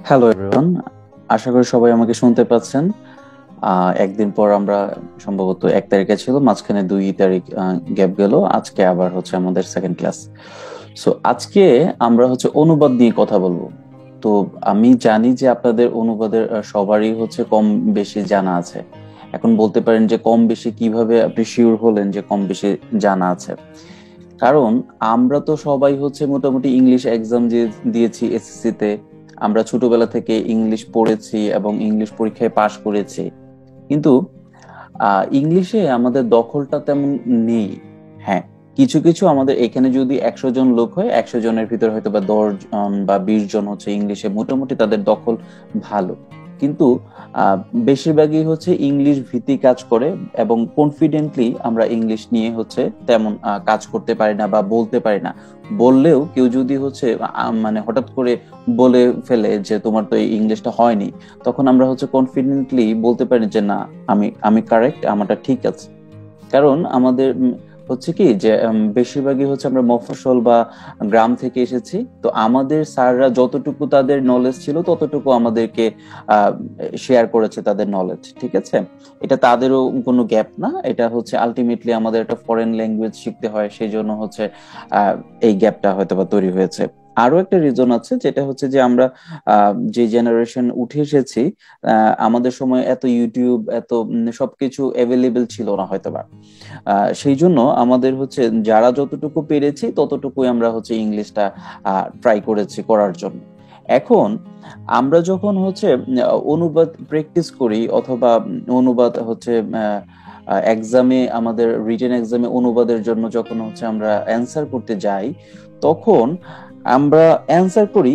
Hello everyone, আশা করি সবাই আমাকে শুনতে পাচ্ছেন। একদিন পর আমরা সম্ভবত 1 তারিখে ছিল, মাঝখানে 2 তারিখ গ্যাপ গেল। আজকে আবার হচ্ছে আমাদের সেকেন্ড ক্লাস। সো আজকে আমরা হচ্ছে অনুবাদ নিয়ে কথা বলবো। তো আমি জানি যে আপনাদের অনুবাদের সবারই হচ্ছে কম বেশি জানা আছে। এখন বলতে পারেন যে কম বেশি কিভাবে আপনি শিওর হলেন যে কম বেশি জানা আছে? কারণ আমরা তো সবাই হচ্ছে মোটামুটি ইংলিশ এক্সাম দিয়েছি এসএসসি তে। আমরা ছোটবেলা থেকে ইংলিশ পড়েছি এবং ইংলিশ পরীক্ষায় পাশ করেছি, কিন্তু ইংলিশে আমাদের দখলটা তেমন নেই। হ্যাঁ, কিছু কিছু আমাদের এখানে যদি 100 জন লোক হয়, 100 জনের ভিতর হয়তো বা 10 জন বা 20 জন হচ্ছে ইংলিশে মোটামুটি তাদের দখল ভালো। কিন্তু আহ বেশিরভাগই হচ্ছে ইংলিশ ভিত্তিক কাজ করে, এবং কনফিডেন্টলি আমরা ইংলিশ নিয়ে হচ্ছে তেমন কাজ করতে পারি না বা বলতে পারি না। বললেও কেউ যদি হচ্ছে মানে হঠাৎ করে বলে ফেলে যে তোমার তো এই ইংলিশটা হয়নি, তখন আমরা হচ্ছে কনফিডেন্টলি বলতে পারি যে না, আমি আমি কারেক্ট, আমারটা ঠিক আছে। কারণ আমাদের হচ্ছে কি যে বেশিরভাগই হচ্ছে আমরা মফস্বল বা গ্রাম থেকে এসেছি। তো আমাদের স্যাররা যতটুকু তাদের নলেজ ছিল ততটুকু আমাদেরকে শেয়ার করেছে তাদের নলেজ, ঠিক আছে। এটা তাদেরও কোনো গ্যাপ না, এটা হচ্ছে আলটিমেটলি আমাদের একটা ফরেন ল্যাঙ্গুয়েজ শিখতে হয়, সেই জন্য হচ্ছে আহ এই গ্যাপটা হয়তো বা তৈরি হয়েছে। আরো একটা রিজন আছে, যেটা হচ্ছে যে আমরা যে জেনারেশন উঠে এসেছি, আমাদের সময় এত ইউটিউব এত সবকিছু অ্যাভেলেবেল ছিল না হয়তোবা। সেই জন্য আমাদের হচ্ছে যারা যতটুকু পেরেছি ততটুকুই আমরা হচ্ছে ইংলিশটা ট্রাই করেছি করার জন্য। এখন আমরা যখন হচ্ছে অনুবাদ প্র্যাকটিস করি, অথবা অনুবাদ হচ্ছে এক্সামে, আমাদের রিটেন এক্সামে অনুবাদের জন্য যখন হচ্ছে আমরা অ্যান্সার করতে যাই, তখন আমরা অ্যান্সার করি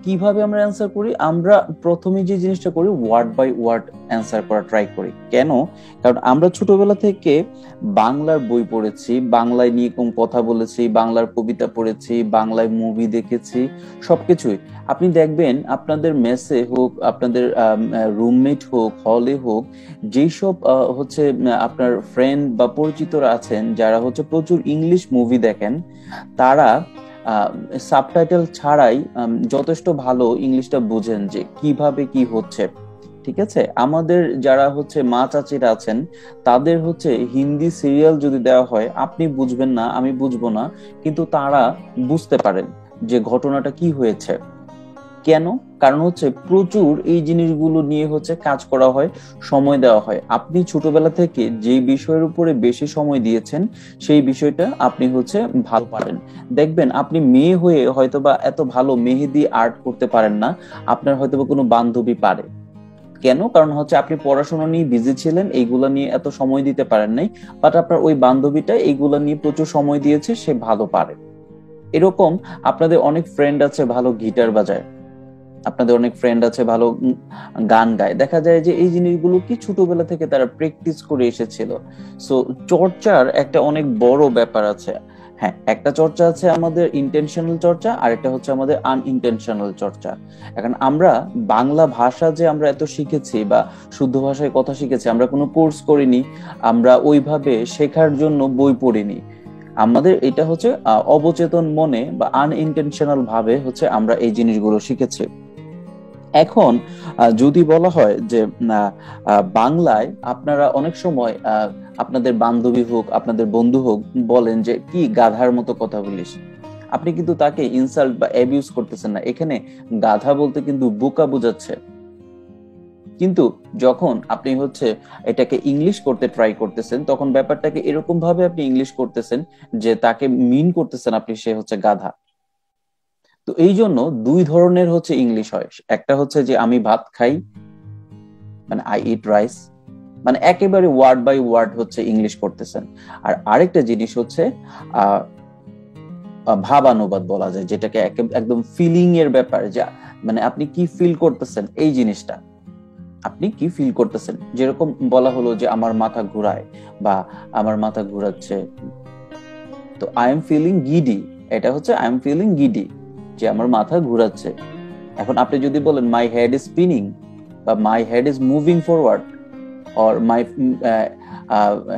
কিভাবে? আমরা অ্যান্সার করি, আমরা প্রথমে যে জিনিসটা করি ওয়ার্ড বাই ওয়ার্ড অ্যান্সার করা ট্রাই করি। কেন? কারণ আমরা ছোটবেলা থেকে বাংলার বই পড়েছি, বাংলায় নিয়ে কোন কথা বলেছি, বাংলার কবিতা পড়েছি, বাংলায় মুভি দেখেছি, সবকিছুই। আপনি দেখবেন আপনাদের মেসে হোক, আপনাদের রুমমেট হোক, হলে হোক, যেসব হচ্ছে আপনার ফ্রেন্ড বা পরিচিতরা আছেন যারা হচ্ছে প্রচুর ইংলিশ মুভি দেখেন, তারা সাবটাইটেল ছাড়াই যথেষ্ট ভালো ইংলিশটা বুঝেন যে কিভাবে কি হচ্ছে, ঠিক আছে। আমাদের যারা হচ্ছে মা চাচিরা আছেন, তাদের হচ্ছে হিন্দি সিরিয়াল যদি দেওয়া হয়, আপনি বুঝবেন না, আমি বুঝবো না, কিন্তু তারা বুঝতে পারেন যে ঘটনাটা কি হয়েছে। কেন? কারণ হচ্ছে প্রচুর এই জিনিসগুলো নিয়ে হচ্ছে কাজ করা হয়, সময় দেওয়া হয়। আপনি ছোটবেলা থেকে যে বিষয়ের উপরে বেশি সময় দিয়েছেন, সেই বিষয়টা আপনি হচ্ছে ভালো পারেন। দেখবেন আপনি মেয়ে হয়ে হয়তোবা এত ভালো মেহেদি আর্ট করতে পারেন না, আপনার হয়তোবা কোনো বান্ধবী পারে। কেন? কারণ হচ্ছে আপনি পড়াশোনা নিয়ে বিজি ছিলেন, এইগুলা নিয়ে এত সময় দিতে পারেন নাই। বাট আপনার ওই বান্ধবীটা এইগুলা নিয়ে প্রচুর সময় দিয়েছে, সে ভালো পারে। এরকম আপনাদের অনেক ফ্রেন্ড আছে ভালো গিটার বাজায়, আপনাদের অনেক ফ্রেন্ড আছে ভালো গান গায়। দেখা যায় যে এই জিনিসগুলো কি ছোটবেলা থেকে তারা প্র্যাকটিস করে এসেছিল। সো চর্চার একটা অনেক বড় ব্যাপার আছে। হ্যাঁ, একটা চর্চা আছে আমাদের ইন্টেনশনাল চর্চা, আর একটা হচ্ছে আমাদের আনইনটেনশনাল চর্চা। এখন আমরা বাংলা ভাষা যে আমরা এত শিখেছি বা শুদ্ধ ভাষায় কথা শিখেছি, আমরা কোনো কোর্স করিনি, আমরা ওইভাবে শেখার জন্য বই পড়িনি। আমাদের এটা হচ্ছে অবচেতন মনে বা আনইনটেনশনাল ভাবে হচ্ছে আমরা এই জিনিসগুলো শিখেছি। এখন যদি বলা হয় যে বাংলায় আপনারা অনেক সময় আপনাদের বান্ধবী হোক, আপনাদের বন্ধু হোক, বলেন যে কি গাধার মতো কথা বলিস, আপনি কিন্তু তাকে ইনসাল্ট বা অ্যাবিউজ করতেছেন না, এখানে গাধা বলতে কিন্তু বোকা বোঝাচ্ছে। কিন্তু যখন আপনি হচ্ছে এটাকে ইংলিশ করতে ট্রাই করতেছেন, তখন ব্যাপারটাকে এরকম ভাবে আপনি ইংলিশ করতেছেন যে তাকে মিন করতেছেন আপনি, সে হচ্ছে গাধা। তো এই জন্য দুই ধরনের হচ্ছে ইংলিশ হয়। একটা হচ্ছে যে আমি ভাত খাই, মানে আই ইট রাইস, মানে একেবারে ওয়ার্ড বাই ওয়ার্ড হচ্ছে ইংলিশ করতেছেন। আর আরেকটা জিনিস হচ্ছে আহ ভাবানুবাদ বলা যায়, যেটাকে একদম ফিলিং এর ব্যাপার, যা মানে আপনি কি ফিল করতেছেন, এই জিনিসটা আপনি কি ফিল করতেছেন। যেরকম বলা হলো যে আমার মাথা ঘুরায় বা আমার মাথা ঘুরাচ্ছে, তো আই এম ফিলিং গিডি, এটা হচ্ছে আই এম ফিলিং গিডি, যে আমার মাথা ঘুরাচ্ছে। এখন আপনি যদি বলেন মাই হেড ইজ স্পিনিং বা my head is moving forward, or my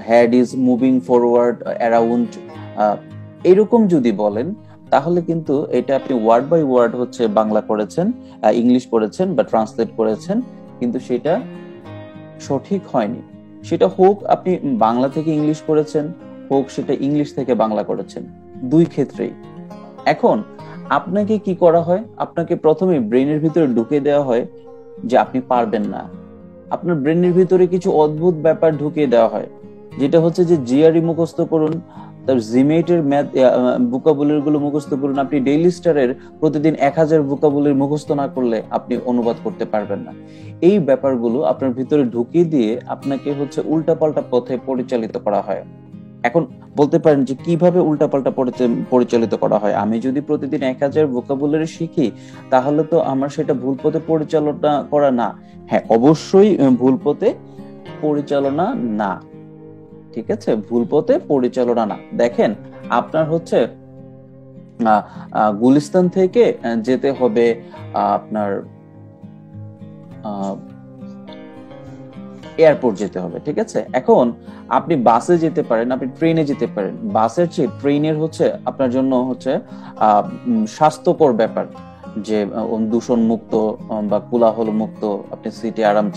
head is moving forward around এরকম যদি বলেন তাহলে কিন্তু এটা আপনি ওয়ার্ড বাই ওয়ার্ড হচ্ছে বাংলা করেছেন, ইংলিশ করেছেন বা ট্রান্সলেট করেছেন, কিন্তু সেটা সঠিক হয়নি। সেটা হোক আপনি বাংলা থেকে ইংলিশ করেছেন, হোক সেটা ইংলিশ থেকে বাংলা করেছেন, দুই ক্ষেত্রেই। এখন আপনাকে কি করা হয়, আপনাকে প্রথমে ব্রেনের ভিতরে ঢুকে দেওয়া হয় যে আপনি পারবেন না। আপনার ব্রেনের ভিতরে কিছু অদ্ভুত ব্যাপার ঢুকিয়ে দেওয়া হয়, যেটা হচ্ছে যে জিআরই মুখস্থ করুন, তার জিমেটের ম্যাথ ভোকাবুলারি গুলো মুখস্থ করুন। আপনি ডেইলি স্টারের প্রতিদিন 1000 ভোকাবুলারি মুখস্থ না করলে আপনি অনুবাদ করতে পারবেন না। এই ব্যাপারগুলো আপনার ভিতরে ঢুকিয়ে দিয়ে আপনাকে হচ্ছে উল্টাপাল্টা পথে পরিচালিত করা হয়। এখন বলতে পারেন যে কিভাবে উল্টাপাল্টা পরিচালিত করা হয়? আমি যদি প্রতিদিন 1000 ভোকাবুলারি শিখি তাহলে তো আমার সেটা ভুল পথে পরিচালনা করা না। হ্যাঁ, অবশ্যই ভুল পথে পরিচালনা না, ঠিক আছে, ভুল পথে পরিচালনা না। দেখেন, আপনার হচ্ছে গুলিস্তান থেকে যেতে হবে আপনার এয়ারপোর্ট যেতে হবে, ঠিক আছে। এখন আপনি বাসে যেতে পারেন, আপনি ট্রেনে যেতে পারেন। বাসের চেয়ে ট্রেনের হচ্ছে আপনার জন্য হচ্ছে স্বাস্থ্যকর ব্যাপার, যে দূষণ মুক্ত বা কোলাহল মুক্ত আপনি সিটে আরাম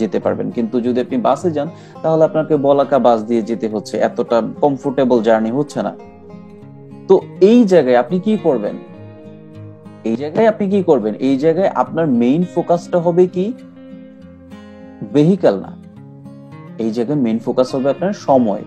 যেতে পারবেন। কিন্তু যদি আপনি বাসে যান তাহলে আপনাকে বলাকা বাস দিয়ে যেতে হচ্ছে, এতটা কমফোর্টেবল জার্নি হচ্ছে না। তো এই জায়গায় আপনি কি করবেন? এই জায়গায় আপনি কি করবেন? এই জায়গায় আপনার মেইন ফোকাসটা হবে কি? ভেহিকল না, এই জায়গায় মেইন ফোকাস হবে আপনার সময়।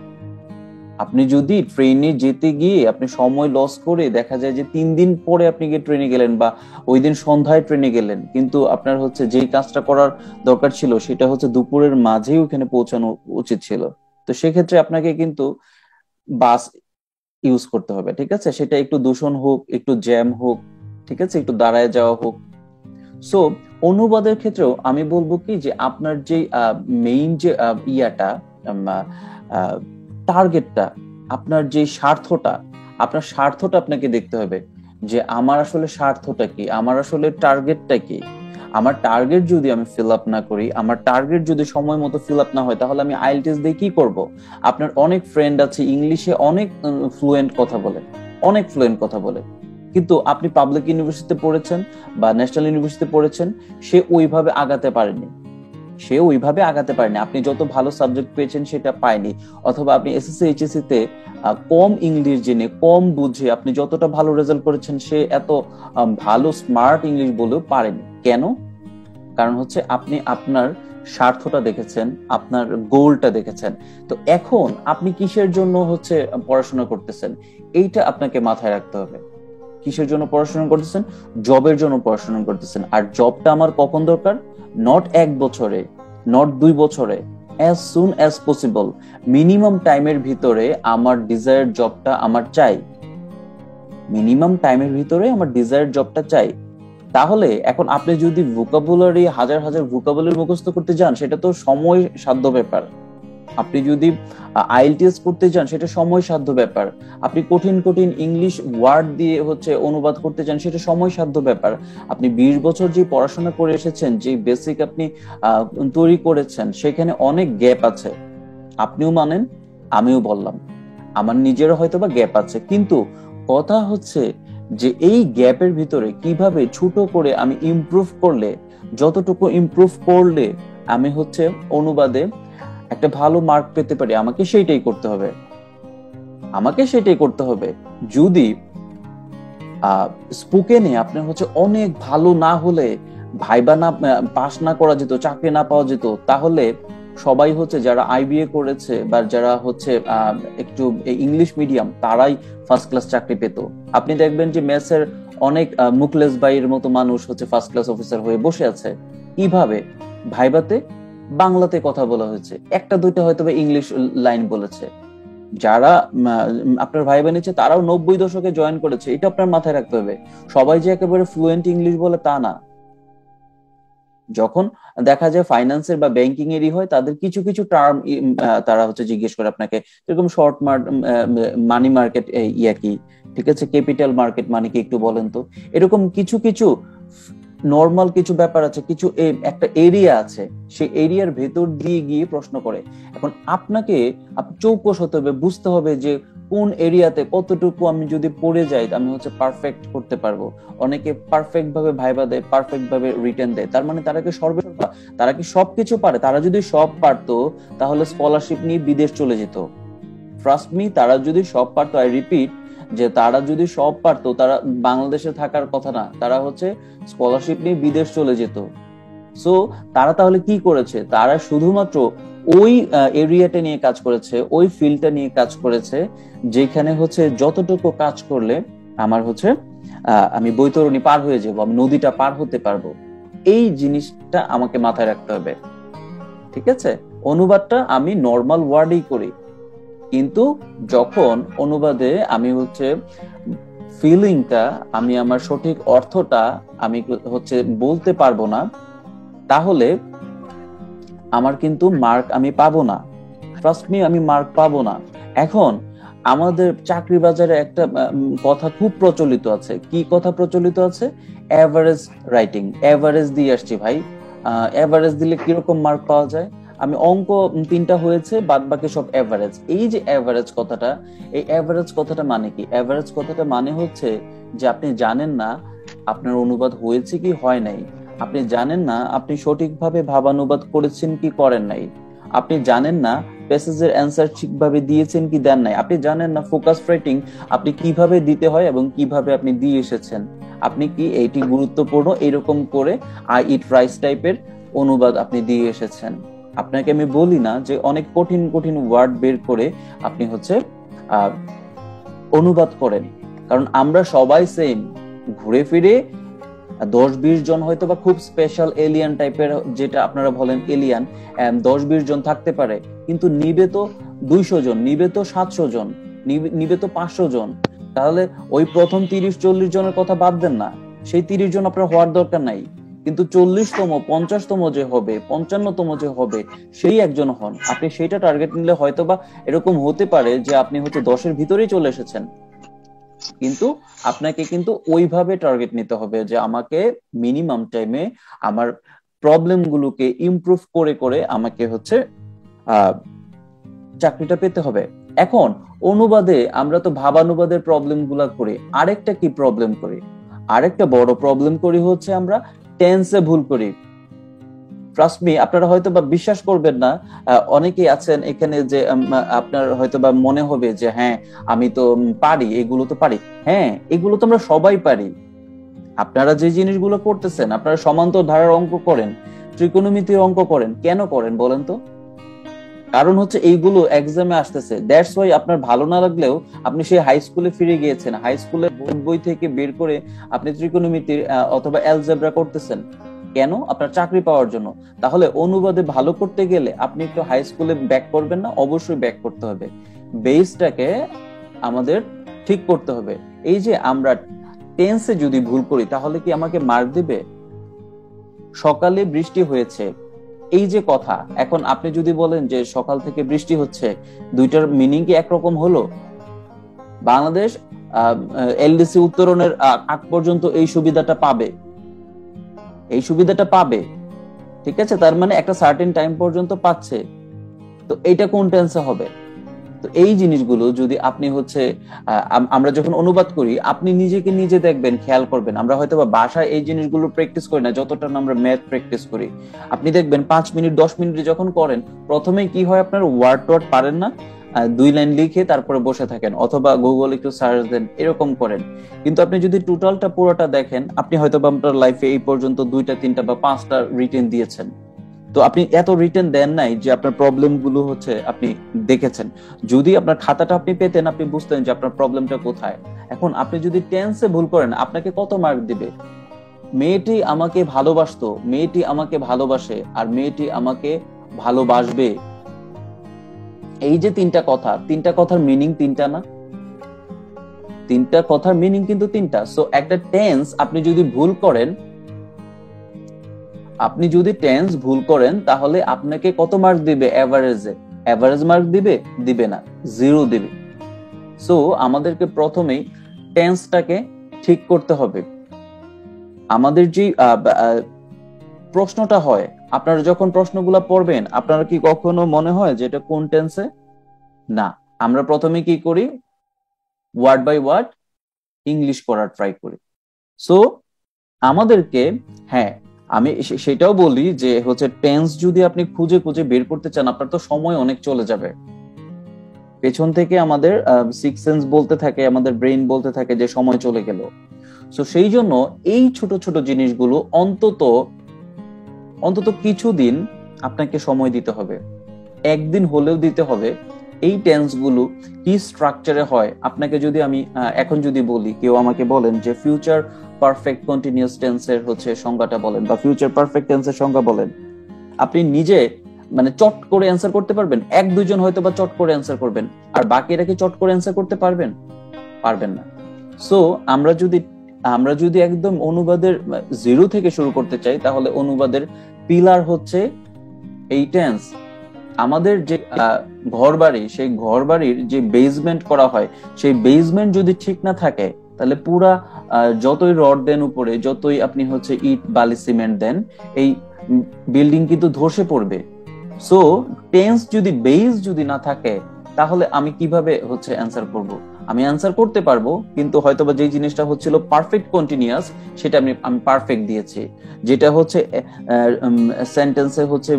আপনি যদি ট্রেনে যেতে গিয়ে আপনি সময় লস করে দেখা যায় যে 3 দিন পরে আপনি গিয়ে ট্রেনে গেলেন বা ওই দিন সন্ধ্যায় ট্রেনে গেলেন, কিন্তু আপনার হচ্ছে যেই কাজটা করার দরকার ছিল সেটা হচ্ছে দুপুরের মাঝেই ওখানে পৌঁছানো উচিত ছিল, তো সেক্ষেত্রে আপনাকে কিন্তু বাস ইউজ করতে হবে, ঠিক আছে। সেটা একটু দূষণ হোক, একটু জ্যাম হোক, ঠিক আছে, একটু দাঁড়ায় যাওয়া হোক। সো অনুবাদের ক্ষেত্রেও আমি বলবো কি যে আপনার যে মেইন যে ইয়াটা, টার্গেটটা, আপনার যে স্বার্থটা, আপনার স্বার্থটা আপনাকে দেখতে হবে যে আমার আসলে স্বার্থটা কি, আমার আসলে টার্গেটটা কি। আমার টার্গেট যদি আমি ফিল আপ না করি, আমার টার্গেট যদি সময় মতো ফিল আপ না হয়, তাহলে আমি আইএলটিএস দিয়ে কি করব? আপনার অনেক ফ্রেন্ড আছে ইংলিশে অনেক ফ্লুয়েন্ট কথা বলে, অনেক ফ্লুয়েন্ট কথা বলে, কিন্তু আপনি পাবলিক ইউনিভার্সিটিতে পড়েছেন বা ন্যাশনাল ইউনিভার্সিটিতে পড়েছেন, সে ওইভাবে আগাতে পারেনি, সে ওইভাবে আগাতে পারেনি। আপনি যত ভালো সাবজেক্ট পেয়েছেন সেটা পায়নি, অথবা আপনি এসএসসি এইচএসসি তে কম ইংলিশ জেনে কম বুঝে আপনি যতটা ভালো রেজাল্ট করেছেন সে এত ভালো স্মার্ট ইংলিশ বলেও পারেনি। কেন? কারণ হচ্ছে আপনি আপনার স্বার্থটা দেখেছেন, আপনার গোলটা দেখেছেন। তো এখন আপনি কিসের জন্য হচ্ছে পড়াশোনা করতেছেন, এইটা আপনাকে মাথায় রাখতে হবে। কিসের জন্য পড়াশোনা করতেছেন? জবের জন্য পড়াশোনা করতেছেন। আর জবটা আমার কখন দরকার? নট 1 বছরে, নট 2 বছরে, as soon as possible, minimum টাইমের ভিতরে আমার ডিজায়ার জবটা আমার চাই, মিনিমাম টাইমের ভিতরে আমার ডিজায়ার জবটা চাই। তাহলে এখন আপনি যদি ভোকাবুলারি হাজার হাজার ভোকাবুলারি মুখস্থ করতে যান সেটা তো সময় সাধ্য ব্যাপার। আপনি যদি আইএলটিএস করতে যান সেটা সময় সাধ্য ব্যাপার। আপনি কঠিন কঠিন ইংলিশ ওয়ার্ড দিয়ে হচ্ছে অনুবাদ করতে যান সেটা সময় সাধ্য ব্যাপার। আপনি 20 বছর যে পড়াশোনা করে এসেছেন, যে বেসিক আপনি তৈরি করেছেন, সেখানে অনেক গ্যাপ আছে। আপনিও মানেন, আমিও বললাম, আমার নিজেরও হয়তো বা গ্যাপ আছে, কিন্তু কথা হচ্ছে যে এই গ্যাপের ভিতরে কিভাবে ছোট করে আমি ইমপ্রুভ করলে, যতটুকু ইমপ্রুভ করলে আমি হচ্ছে অনুবাদে একটা ভালো মার্ক পেতে পারি, আমাকে সেইটাই করতে হবে, আমাকে সেটাই করতে হবে। যদি স্পোকেনে আপনার হচ্ছে অনেক ভালো না হলে, ভাইবা না পাস না করা যেত, চাকরি না পাওয়া যেত, তাহলে সবাই হচ্ছে যারা আইবিএ করেছে বা যারা হচ্ছে একটু ইংলিশ মিডিয়াম তারাই ফার্স্ট ক্লাস চাকরি পেত। আপনি দেখবেন যে মেসের অনেক মুখলেস ভাইয়ের মতো মানুষ হচ্ছে ফার্স্ট ক্লাস অফিসার হয়ে বসে আছে। কিভাবে? ভাইবাতে বাংলাতে কথা বলা হয়েছে, একটা দুইটা হয়তো ইংলিশ লাইন বলেছে। যারা আপনার ভাই বোন আছে তারাও 90 দশকে জয়েন করেছে, এটা আপনার মাথায় রাখতে হবে। সবাই যে একেবারে ফ্লুয়েন্ট ইংলিশ বলে তা না। যখন দেখা যায় ফাইন্যান্সের বা ব্যাংকিং এরই হয়, তাদের কিছু কিছু টার্ম তারা হচ্ছে জিজ্ঞেস করে আপনাকে, এরকম শর্ট মানি মার্কেট ইয়া কি, ঠিক আছে, ক্যাপিটাল মার্কেট মানে কি একটু বলেন তো। এরকম কিছু কিছু নর্মাল কিছু ব্যাপার আছে, কিছু একটা এরিয়া আছে, সেই এরিয়ার ভেতর দিয়ে গিয়ে প্রশ্ন করে। এখন আপনাকে চৌকস হতে হবে, বুঝতে হবে যে কোন এরিয়াতে কতটুকু আমি যদি পড়ে যাই আমি হচ্ছে পারফেক্ট করতে পারবো। অনেকে পারফেক্ট ভাবে ভাইবা দেয়, পারফেক্ট ভাবে রিটেন দেয়, তার মানে তারা কি সর্বসর্বা, তারা কি সবকিছু পারে? তারা যদি সব পারতো তাহলে স্কলারশিপ নিয়ে বিদেশ চলে যেত। ট্রাস্ট মি, তারা যদি সব পারতো, আই রিপিট, যে তারা যদি সব পারতো তারা বাংলাদেশে থাকার কথা না, তারা হচ্ছে স্কলারশিপ নিয়ে বিদেশ চলে যেত। সো তারা তাহলে কি করেছে? তারা শুধুমাত্র ওই এরিয়াটা নিয়ে কাজ করেছে, ওই ফিল্ডটা নিয়ে কাজ করেছে যেখানে হচ্ছে যতটুকু কাজ করলে আমার হচ্ছে আমি বৈতরণী পার হয়ে যাবো, আমি নদীটা পার হতে পারবো। এই জিনিসটা আমাকে মাথায় রাখতে হবে, ঠিক আছে? অনুবাদটা আমি নর্মাল ওয়ার্ডেই করি, কিন্তু যখন অনুবাদে আমি হচ্ছে ফিলিংটা, আমি আমার সঠিক অর্থটা আমি হচ্ছে বলতে পারবো না, তাহলে আমার কিন্তু মার্ক আমি পাবো না। ট্রাস্ট মি, আমি মার্ক পাবো না। এখন আমাদের চাকরি বাজারে একটা কথা খুব প্রচলিত আছে। কি কথা প্রচলিত আছে? Average writing. এভারেজ দিয়ে আসছি ভাই। এভারেজ দিলে কিরকম মার্ক পাওয়া যায়? আমি অঙ্ক 3টা হয়েছে, বাদ বাকি সব এভারেজ। এই যে এভারেজ কথাটা, এই এভারেজ কথাটা মানে কি? এভারেজ কথাটা মানে হচ্ছে যে আপনি জানেন না আপনার অনুবাদ হয়েছে কি হয় নাই, আপনি জানেন না আপনি সঠিকভাবে ভাবানুবাদ করেছেন কি করেন নাই, আপনি জানেন না প্যাসেজের অ্যান্সার ঠিকভাবে দিয়েছেন কি দেন নাই, আপনি জানেন না ফোকাস রাইটিং আপনি কিভাবে দিতে হয় এবং কিভাবে আপনি দিয়ে এসেছেন, আপনি কি এইটি গুরুত্বপূর্ণ এরকম করে আই ইট রাইস টাইপের অনুবাদ আপনি দিয়ে এসেছেন। আপনাকে আমি বলি না যে অনেক কঠিন কঠিন ওয়ার্ড বের করে আপনি হচ্ছে অনুবাদ করেন, কারণ আমরা সবাই সেম। ঘুরে ফিরে 10-20 জন হয়তো বা খুব স্পেশাল এলিয়ান টাইপের, যেটা আপনারা বলেন এলিয়ান, 10-20 জন থাকতে পারে, কিন্তু নিবে তো 200 জন, নিবে তো 700 জন, নিবে তো 500 জন। তাহলে ওই প্রথম 30-40 জনের কথা বাদ দেন না, সেই 30 জন আপনার হওয়ার দরকার নাই, কিন্তু 40তম 50তম যে হবে, 55তম যে হবে, সেই একজন হন। আপনি সেইটা টার্গেট নিলে হয়তো বা এরকম হতে পারে যে আপনি হচ্ছে 10-এর ভিতরেই চলে এসেছেন, কিন্তু আপনাকে কিন্তু ওইভাবে টার্গেট নিতে হবে যে আমাকে মিনিমাম টাইমে আমার প্রবলেম গুলোকে ইমপ্রুভ করে করে আমাকে হচ্ছে চাকরিটা পেতে হবে। এখন অনুবাদে আমরা তো ভাবানুবাদের প্রবলেম গুলা করি, আরেকটা কি প্রবলেম করি? আরেকটা বড় প্রবলেম করি হচ্ছে আমরা টেন্সে ভুল করি। ট্রাস্ট মি, আপনারা হয়তো বা বিশ্বাস করবেন না, অনেকেই আছেন এখানে যে আপনার হয়তো বা মনে হবে যে হ্যাঁ আমি তো পারি, এগুলো তো পারি। হ্যাঁ, এগুলো তো আমরা সবাই পারি। আপনারা যে জিনিসগুলো করতেছেন, আপনারা সমান্তর ধারার অঙ্ক করেন, ত্রিকোণমিতির অঙ্ক করেন, কেন করেন বলেন তো? কারণ হচ্ছে এইগুলো এক্সামে আসতেছে। দ্যাটস ওয়াই আপনার ভালো না লাগলেও আপনি সেই হাই স্কুলে ফিরে গিয়েছেন, হাই স্কুলের বই থেকে বের করে আপনি ত্রিকোণমিতির অথবা অ্যালজেব্রা করতেছেন। কেন? আপনার চাকরি পাওয়ার জন্য। তাহলে অনুবাদে ভালো করতে গেলে আপনি একটু হাই স্কুলে ব্যাক করবেন না? অবশ্যই ব্যাক করতে হবে। বেসটাকে আমাদের ঠিক করতে হবে। এই যে আমরা টেন্সে যদি ভুল করি তাহলে কি আমাকে মার্ক দিবে? সকালে বৃষ্টি হয়েছে, এই যে কথা, এখন আপনি যদি বলেন যে সকাল থেকে বৃষ্টি হচ্ছে, দুইটার মিনিং কি একরকম হলো? বাংলাদেশ এলডিসি উত্তরণের আগ পর্যন্ত এই সুবিধাটা পাবে, এই সুবিধাটা পাবে, ঠিক আছে? তার মানে একটা সার্টেন টাইম পর্যন্ত পাচ্ছে। তো এইটা কোন টেন্সে হবে? তো এই জিনিসগুলো যদি আপনি হচ্ছে আমরা যখন অনুবাদ করি, আপনি নিজেকে নিজে দেখবেন, খেয়াল করবেন, আমরা হয়তো বা বাসায় এই জিনিসগুলো প্র্যাকটিস করি না যতটা আমরা ম্যাথ প্র্যাকটিস করি। আপনি দেখবেন 5 মিনিট 10 মিনিটে যখন করেন, প্রথমেই কি হয়, আপনার ওয়ার্ড পারেন না, 2 লাইন লিখে তারপরে বসে থাকেন, অথবা গুগল একটু সার্চ দেন, এরকম করেন। কিন্তু আপনি যদি টোটালটা পুরোটা দেখেন, আপনি হয়তো বা আপনার লাইফে এই পর্যন্ত 2টা 3টা বা 5টা রিটেন দিয়েছেন। তো আপনি এত রিটেন দেন নাই যে আপনার প্রবলেম গুলো হচ্ছে আপনি দেখেছেন। যদি আপনার খাতাটা আপনি পেতেন, আপনি বুঝতেন যে আপনার প্রবলেমটা কোথায়। এখন আপনি যদি টেন্সে ভুল করেন, আপনাকে কত মার্ক দিবে? মেয়েটি আমাকে ভালোবাসতো, মেয়েটি আমাকে ভালোবাসে, আর মেয়েটি আমাকে ভালোবাসবে। এই যে 3টা কথা, 3টা কথার মিনিং 3টা না? 3টা কথার মিনিং কিন্তু 3টা। সো একটা টেন্স আপনি যদি ভুল করেন, আপনি যদি টেন্স ভুল করেন তাহলে আপনাকে কত মার্ক দিবে? এভারেজে এভারেজ মার্ক দিবে? দিবে না, 0 দিবে। সো আমাদেরকে প্রথমেই টেন্সটাকে ঠিক করতে হবে। আমাদের যে প্রশ্নটা হয়, আপনারা যখন প্রশ্নগুলো পড়বেন, আপনারা কি কখনো মনে হয় যে এটা কোন টেন্সে? না, আমরা প্রথমে কি করি, ওয়ার্ড বাই ওয়ার্ড ইংলিশ করার ট্রাই করি। সো আমাদেরকে, হ্যাঁ আমি সেটাও বলি যে হচ্ছে টেন্স যদি আপনি খুঁজে খুঁজে বের করতে চান, আপনার তো সময় অনেক চলে যাবে। পেছন থেকে আমাদের সিক্স সেন্স বলতে থাকে, আমাদের ব্রেইন বলতে থাকে যে সময় চলে গেল। সো সেই জন্য এই ছোট ছোট জিনিসগুলো অন্তত অন্তত কিছুদিন আপনাকে সময় দিতে হবে, একদিন হলেও দিতে হবে। এই টেন্স গুলো কি স্ট্রাকচারে হয়, আপনাকে যদি আমি এখন যদি বলি, কেউ আমাকে বলেন যে ফিউচার পারফেক্ট কন্টিনিউয়াস টেন্সের হচ্ছে সংজ্ঞাটা বলেন বা ফিউচার পারফেক্ট টেন্সের সংজ্ঞা বলেন, আপনি নিজে মানে চট করে অ্যান্সার করতে পারবেন? এক দুজন হয়তো বা চট করে অ্যান্সার করবেন, আর বাকিরা কি চট করে অ্যান্সার করতে পারবেন? পারবেন না। সো আমরা যদি একদম অনুবাদের জিরো থেকে শুরু করতে চাই, তাহলে অনুবাদের পিলার হচ্ছে এই টেন্স। আমাদের যে ঘর বাড়ি, সেই ঘর বাড়ির যে বেসমেন্ট করা হয়, সেই বেসমেন্ট যদি ঠিক না থাকে, তাহলে পুরা যতই রড দেন উপরে, যতই আপনি হচ্ছে ইট বালি সিমেন্ট দেন, এই বিল্ডিং কিন্তু ধসে পড়বে। সো টেন্স যদি বেস যদি না থাকে, তাহলে আমি কিভাবে হচ্ছে অ্যান্সার করব? আমি অ্যান্সার করতে পারবো, কিন্তু হয়তোবা যে জিনিসটা হচ্ছিল পারফেক্ট কন্টিনিউয়াস, সেটা আমি পারফেক্ট দিয়েছি। যেটা হচ্ছে সেন্টেন্সে হচ্ছে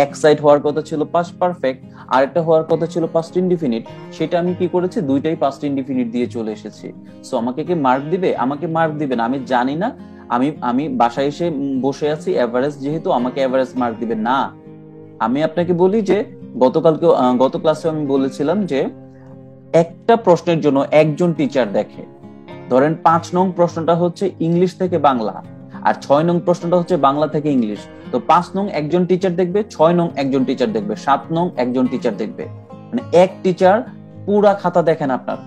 এক সাইড হওয়ার কথা ছিল পাস্ট পারফেক্ট, আর একটা হওয়ার কথা ছিল পাস্ট ইনডিফিনিট, সেটা আমি কি করেছি, দুইটাই পাস্ট ইনডিফিনিট দিয়ে চলে এসেছি। সো আমাকে কি মার্ক দিবে? আমাকে মার্ক দিবে না, আমি জানি না। আমি আমি বাসায় এসে বসে আছি, এভারেজ যেহেতু আমাকে এভারেজ মার্ক দিবে না। আমি আপনাকে বলি যে গত ক্লাসে আমি বলেছিলাম যে একটা প্রশ্নের জন্য একজন টিচার দেখে। ধরেন 5 নং প্রশ্নটা হচ্ছে ইংলিশ থেকে বাংলা, আর 6 নং প্রশ্নটা হচ্ছে বাংলা থেকে ইংলিশ। তো 5 নং একজন টিচার দেখবে, 6 নং একজন টিচার দেখবে, 7 নং একজন টিচার দেখবে। মানে এক টিচার পুরা খাতা দেখেন আপনার।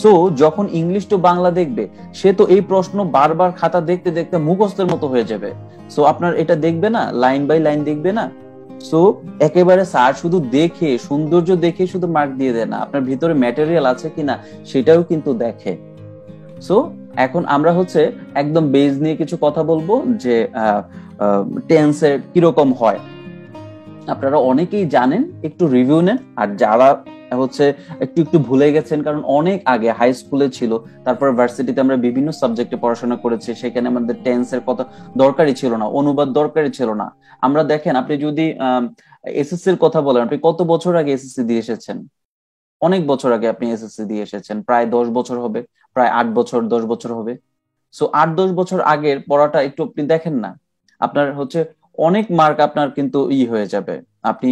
সো যখন ইংলিশ টু বাংলা দেখবে, সে তো এই প্রশ্ন বারবার খাতা দেখতে দেখতে মুখস্থের মতো হয়ে যাবে। সো আপনার এটা দেখবে না, লাইন বাই লাইন দেখবে না। সো একেবারে স্যার শুধু দেখে, সৌন্দর্য দেখে শুধু মার্ক দিয়ে দেয় না, আপনার ভিতরে ম্যাটেরিয়াল আছে কিনা সেটাও কিন্তু দেখে। সো এখন আমরা হচ্ছে একদম বেজ নিয়ে কিছু কথা বলবো যে টেন্সের কিরকম হয়। আপনারা অনেকেই জানেন, একটু রিভিউ নেন। আর যারা হচ্ছে একটু একটু ভুলে গেছেন, কারণ অনেক আগে হাই স্কুলে ছিল, তারপর ভার্সিটিতে আমরা বিভিন্ন সাবজেক্টে পড়াশোনা করেছি, সেখানে আমাদের টেন্সের কথা দরকারই ছিল না, অনুবাদ দরকারই ছিল না। আমরা দেখেন, আপনি যদি এসএসসি এর কথা বলেন, আপনি কত বছর আগে এসএসসি দিয়ে এসেছেন? অনেক বছর আগে আপনি এসএসসি দিয়ে এসেছেন, প্রায় 10 বছর হবে, প্রায় 8 বছর 10 বছর হবে। সো 8-10 বছর আগের পড়াটা একটু আপনি দেখেন না, আপনার হচ্ছে অনেক মার্ক আপনার কিন্তু হয়ে যাবে। আপনি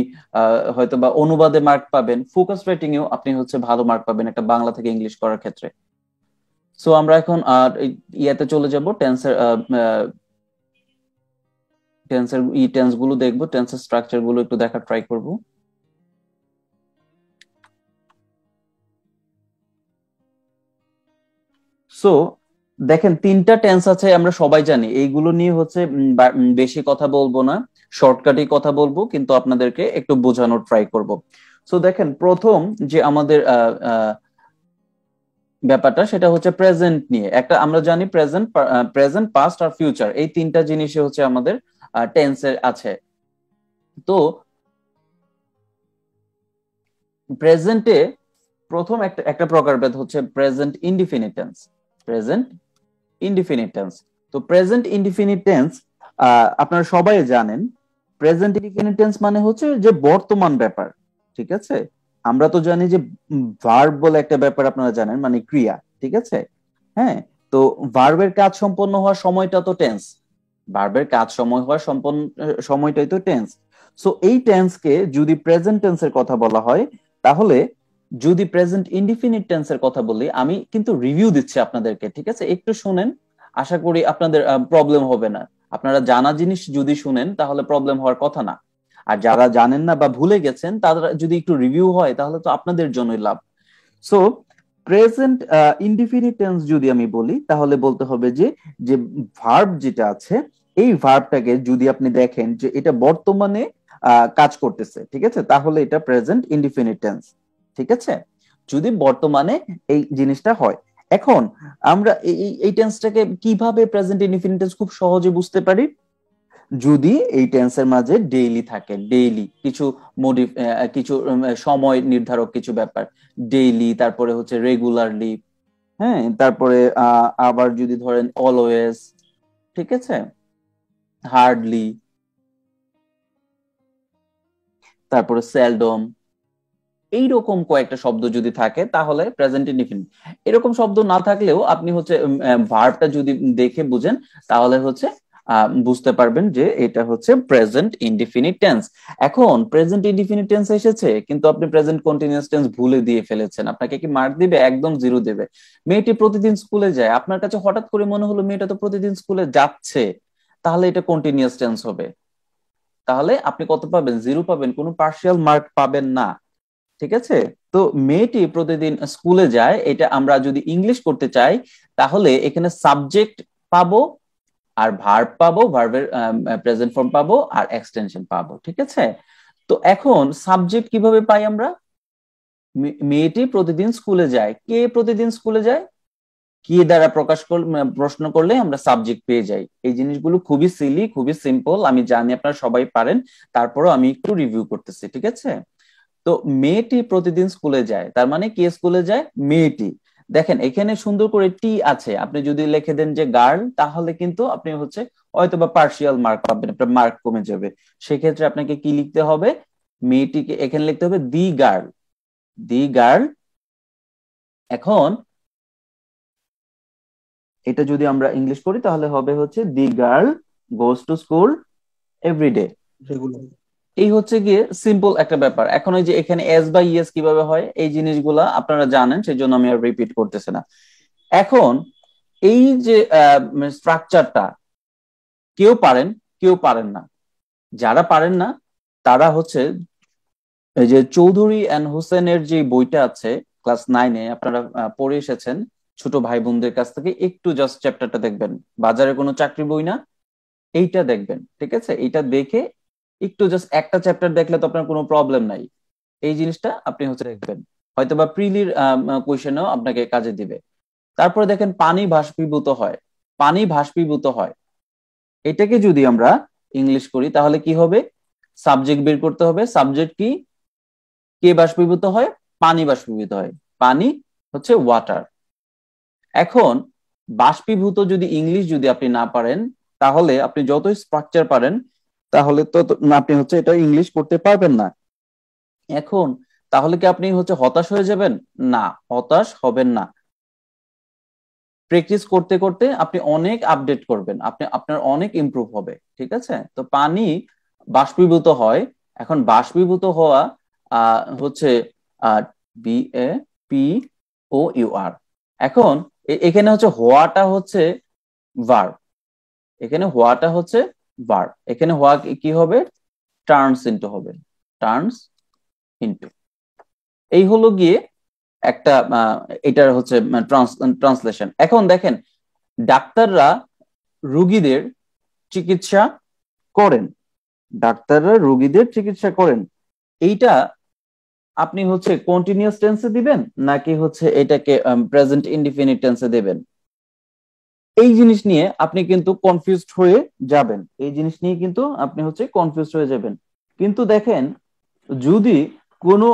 হয়তো বা অনুবাদে মার্ক পাবেন, ফোকাস রাইটিং এও আপনি হচ্ছে ভালো মার্ক পাবেন একটা বাংলা থেকে ইংলিশ করার ক্ষেত্রে। সো আমরা এখন ইয়াতে চলে যাব, টেন্সের টেন্স গুলো দেখবো, টেন্সের স্ট্রাকচার গুলো একটু দেখার ট্রাই করব। সো দেখেন, 3টা টেন্স আছে, আমরা সবাই জানি। এইগুলো নিয়ে হচ্ছে বেশি কথা বলবো না, শর্টকাটে কথা বলবো, কিন্তু আপনাদেরকে একটু বোঝানোর ট্রাই করব। সো দেখেন, প্রথম যে আমাদের ব্যাপারটা, সেটা হচ্ছে প্রেজেন্ট নিয়ে। একটা আমরা জানি প্রেজেন্ট পাস্ট আর ফিউচার, এই 3টা জিনিসই হচ্ছে আমাদের টেন্সের আছে। তো প্রেজেন্টে প্রথম একটা প্রকারভেদ হচ্ছে present indefinite tense. Present indefinite tense. তো প্রেজেন্ট ইনডিফিনিট টেন্স আপনারা সবাই জানেন, প্রেজেন্ট ইনডিফিনিট টেন্স মানে হচ্ছে যে বর্তমান ব্যাপার। ঠিক আছে, আমরা তো জানি যে ভার্ব বলে একটা ব্যাপার আপনারা জানেন, মানে ক্রিয়া। ঠিক আছে, হ্যাঁ। তো ভার্বের কাজ সম্পন্ন হওয়ার সময়টা তো টেন্স, ভার্বের কাজ সময় হওয়ার সময়টাই তো টেন্স। সো এই টেন্সকে যদি প্রেজেন্ট টেন্সের কথা বলা হয়, তাহলে যদি প্রেজেন্ট ইনডিফিনিট টেন্সের কথা বলি, আমি কিন্তু রিভিউ দিচ্ছি আপনাদেরকে, ঠিক আছে? একটু শুনেন, আশা করি আপনাদের প্রবলেম হবে না। আপনারা জানা জিনিস যদি শুনেন, তাহলে প্রবলেম হওয়ার কথা না। আর যারা জানেন না বা ভুলে গেছেন, তারা যদি একটু রিভিউ হয়, তাহলে তো আপনাদের জন্যই লাভ। সো প্রেজেন্ট ইনডিফিনিট টেন্স যদি আমি বলি, তাহলে বলতে হবে যে যে ভার্ব যেটা আছে, এই ভার্বটাকে যদি আপনি দেখেন যে এটা বর্তমানে কাজ করতেছে, ঠিক আছে, তাহলে এটা প্রেজেন্ট ইনডিফিনিট টেন্স। ঠিক আছে, যদি বর্তমানে এই জিনিসটা হয়। এখন আমরা এই টেন্সটাকে কিভাবে প্রেজেন্ট ইনডিফিনিট টেন্স খুব সহজে বুঝতে পারি। যদি এই টেন্সের মাঝে ডেইলি থাকে, ডেইলি কিছু কিছু সময় নির্ধারক কিছু ব্যাপার, ডেইলি, তারপরে হচ্ছে রেগুলারলি, হ্যাঁ, তারপরে আবার যদি ধরেন অলওয়েজ, ঠিক আছে, হার্ডলি, তারপরে সেলডম, এইরকম কয়েকটা শব্দ যদি থাকে তাহলে প্রেজেন্ট ইনডিফিনিট। এরকম শব্দ না থাকলেও আপনি হচ্ছে ভার্বটা যদি দেখে বুঝেন তাহলে হচ্ছে বুঝতে পারবেন যে এটা হচ্ছে প্রেজেন্ট ইনডিফিনিট টেন্স। এখন প্রেজেন্ট ইনডিফিনিট টেন্স এসেছে কিন্তু আপনি প্রেজেন্ট কন্টিনিউয়াস টেন্স ভুলে দিয়ে ফেলেছেন, আপনাকে কি মার্ক দিবে? একদম জিরো দেবে। মেয়েটি প্রতিদিন স্কুলে যায়, আপনার কাছে হঠাৎ করে মনে হলো মেয়েটা তো প্রতিদিন স্কুলে যাচ্ছে, তাহলে এটা কন্টিনিউয়াস টেন্স হবে। তাহলে আপনি কত পাবেন? জিরো পাবেন, কোনো পার্শিয়াল মার্ক পাবেন না। ঠিক আছে? তো মেয়েটি প্রতিদিন স্কুলে যায়, এটা আমরা যদি ইংলিশ করতে চাই তাহলে এখানে সাবজেক্ট পাবো, আর ভার্ব পাবো, ভার্বের প্রেজেন্ট ফর্ম পাবো, আর এক্সটেনশন পাবো। ঠিক আছে? তো এখন সাবজেক্ট কিভাবে পাই আমরা? মেয়েটি প্রতিদিন স্কুলে যায়, কে প্রতিদিন স্কুলে যায়? কি দ্বারা প্রকাশ করলে, প্রশ্ন করলে আমরা সাবজেক্ট পেয়ে যাই। এই জিনিসগুলো খুবই সিলি, খুবই সিম্পল, আমি জানি আপনারা সবাই পারেন, তারপরও আমি একটু রিভিউ করতেছি। ঠিক আছে? তো মেয়েটি প্রতিদিন স্কুলে যায়, তার মানে কে স্কুলে যায়? মেয়েটি। দেখেন এখানে সুন্দর করে টি আছে, আপনি যদি লিখে দেন যে গার্ল তাহলে কিন্তু আপনি হচ্ছে হয়তো বা পার্শিয়াল মার্ক পাবেন, আপনার মার্ক কমে যাবে। সেক্ষেত্রে আপনাকে কি লিখতে হবে? মেয়েটিকে এখানে লিখতে হবে দি গার্ল, দি গার্ল। এখন এটা যদি আমরা ইংলিশ করি তাহলে হবে হচ্ছে the girl goes to school everyday. Regular. এই হচ্ছে গিয়ে সিম্পল একটা ব্যাপার। এখন ওই যে এখানে এস বা ইএস কিভাবে হয় এই জিনিসগুলা আপনারা জানেন, সেই জন্য আমি আর রিপিট করতেছি না। এখন এই যে স্ট্রাকচারটা কেউ পারেন, কেউ পারেন না। যারা পারেন না তারা হচ্ছে এই যে চৌধুরী এন্ড হোসেনের যে বইটা আছে ক্লাস 9-এ আপনারা পড়ে এসেছেন, ছোট ভাই বোনদের কাছ থেকে একটু জাস্ট চ্যাপ্টারটা দেখবেন, বাজারে কোনো চাকরি বই না, এইটা দেখবেন। ঠিক আছে? এইটা দেখে একটু জাস্ট একটা চ্যাপ্টার দেখলে তো আপনার কোনো প্রবলেম নাই, এই জিনিসটা আপনি হচ্ছে দেখবেন, হয়তো বা প্রিলির কোয়েশ্চেনও আপনাকে কাজে দিবে। তারপরে দেখেন পানি বাষ্পীভূত হয়, পানি বাষ্পীভূত হয়, এটাকে যদি আমরা ইংলিশ করি তাহলে কি হবে? সাবজেক্ট বের করতে হবে। সাবজেক্ট কি? কে বাষ্পীভূত হয়? পানি বাষ্পীভূত হয়, পানি হচ্ছে ওয়াটার। এখন বাষ্পীভূত যদি ইংলিশ যদি আপনি না পারেন তাহলে আপনি যতই স্ট্রাকচার পারেন তাহলে তো আপনি হচ্ছে এটা ইংলিশ করতে পারবেন না। এখন তাহলে কি আপনি হচ্ছে হতাশ হয়ে যাবেন? না, হতাশ হবেন না। প্র্যাকটিস করতে করতে আপনি অনেক আপডেট করবেন, আপনি আপনার অনেক ইমপ্রুভ হবে। ঠিক আছে? তো পানি বাষ্পীভূত হয়। এখন বাষ্পীভূত হওয়া হচ্ছে V A P O U R. এখন এখানে হচ্ছে হওয়াটা হচ্ছে ভার্ব, এখানে হওয়াটা হচ্ছে ভার্ব, এখানে হওয়া কি হবে? টার্নস ইনটু হবে, টার্নস ইনটু। এই হলো গিয়ে একটা এটার হচ্ছে ট্রান্সলেশন। এখন দেখেন ডাক্তাররা রুগীদের চিকিৎসা করেন, ডাক্তাররা রোগীদের চিকিৎসা করেন, এইটা আপনি হচ্ছে কন্টিনিউয়াস টেন্সে দিবেন নাকি হচ্ছে এটাকে প্রেজেন্ট ইনডিফিনিট টেন্সে দেবেন? এই জিনিস নিয়ে আপনি কিন্তু কনফিউজড হয়ে যাবেন, এই জিনিস নিয়ে কিন্তু আপনি হচ্ছে কনফিউজড হয়ে যাবেন। কিন্তু দেখেন যদি কোনো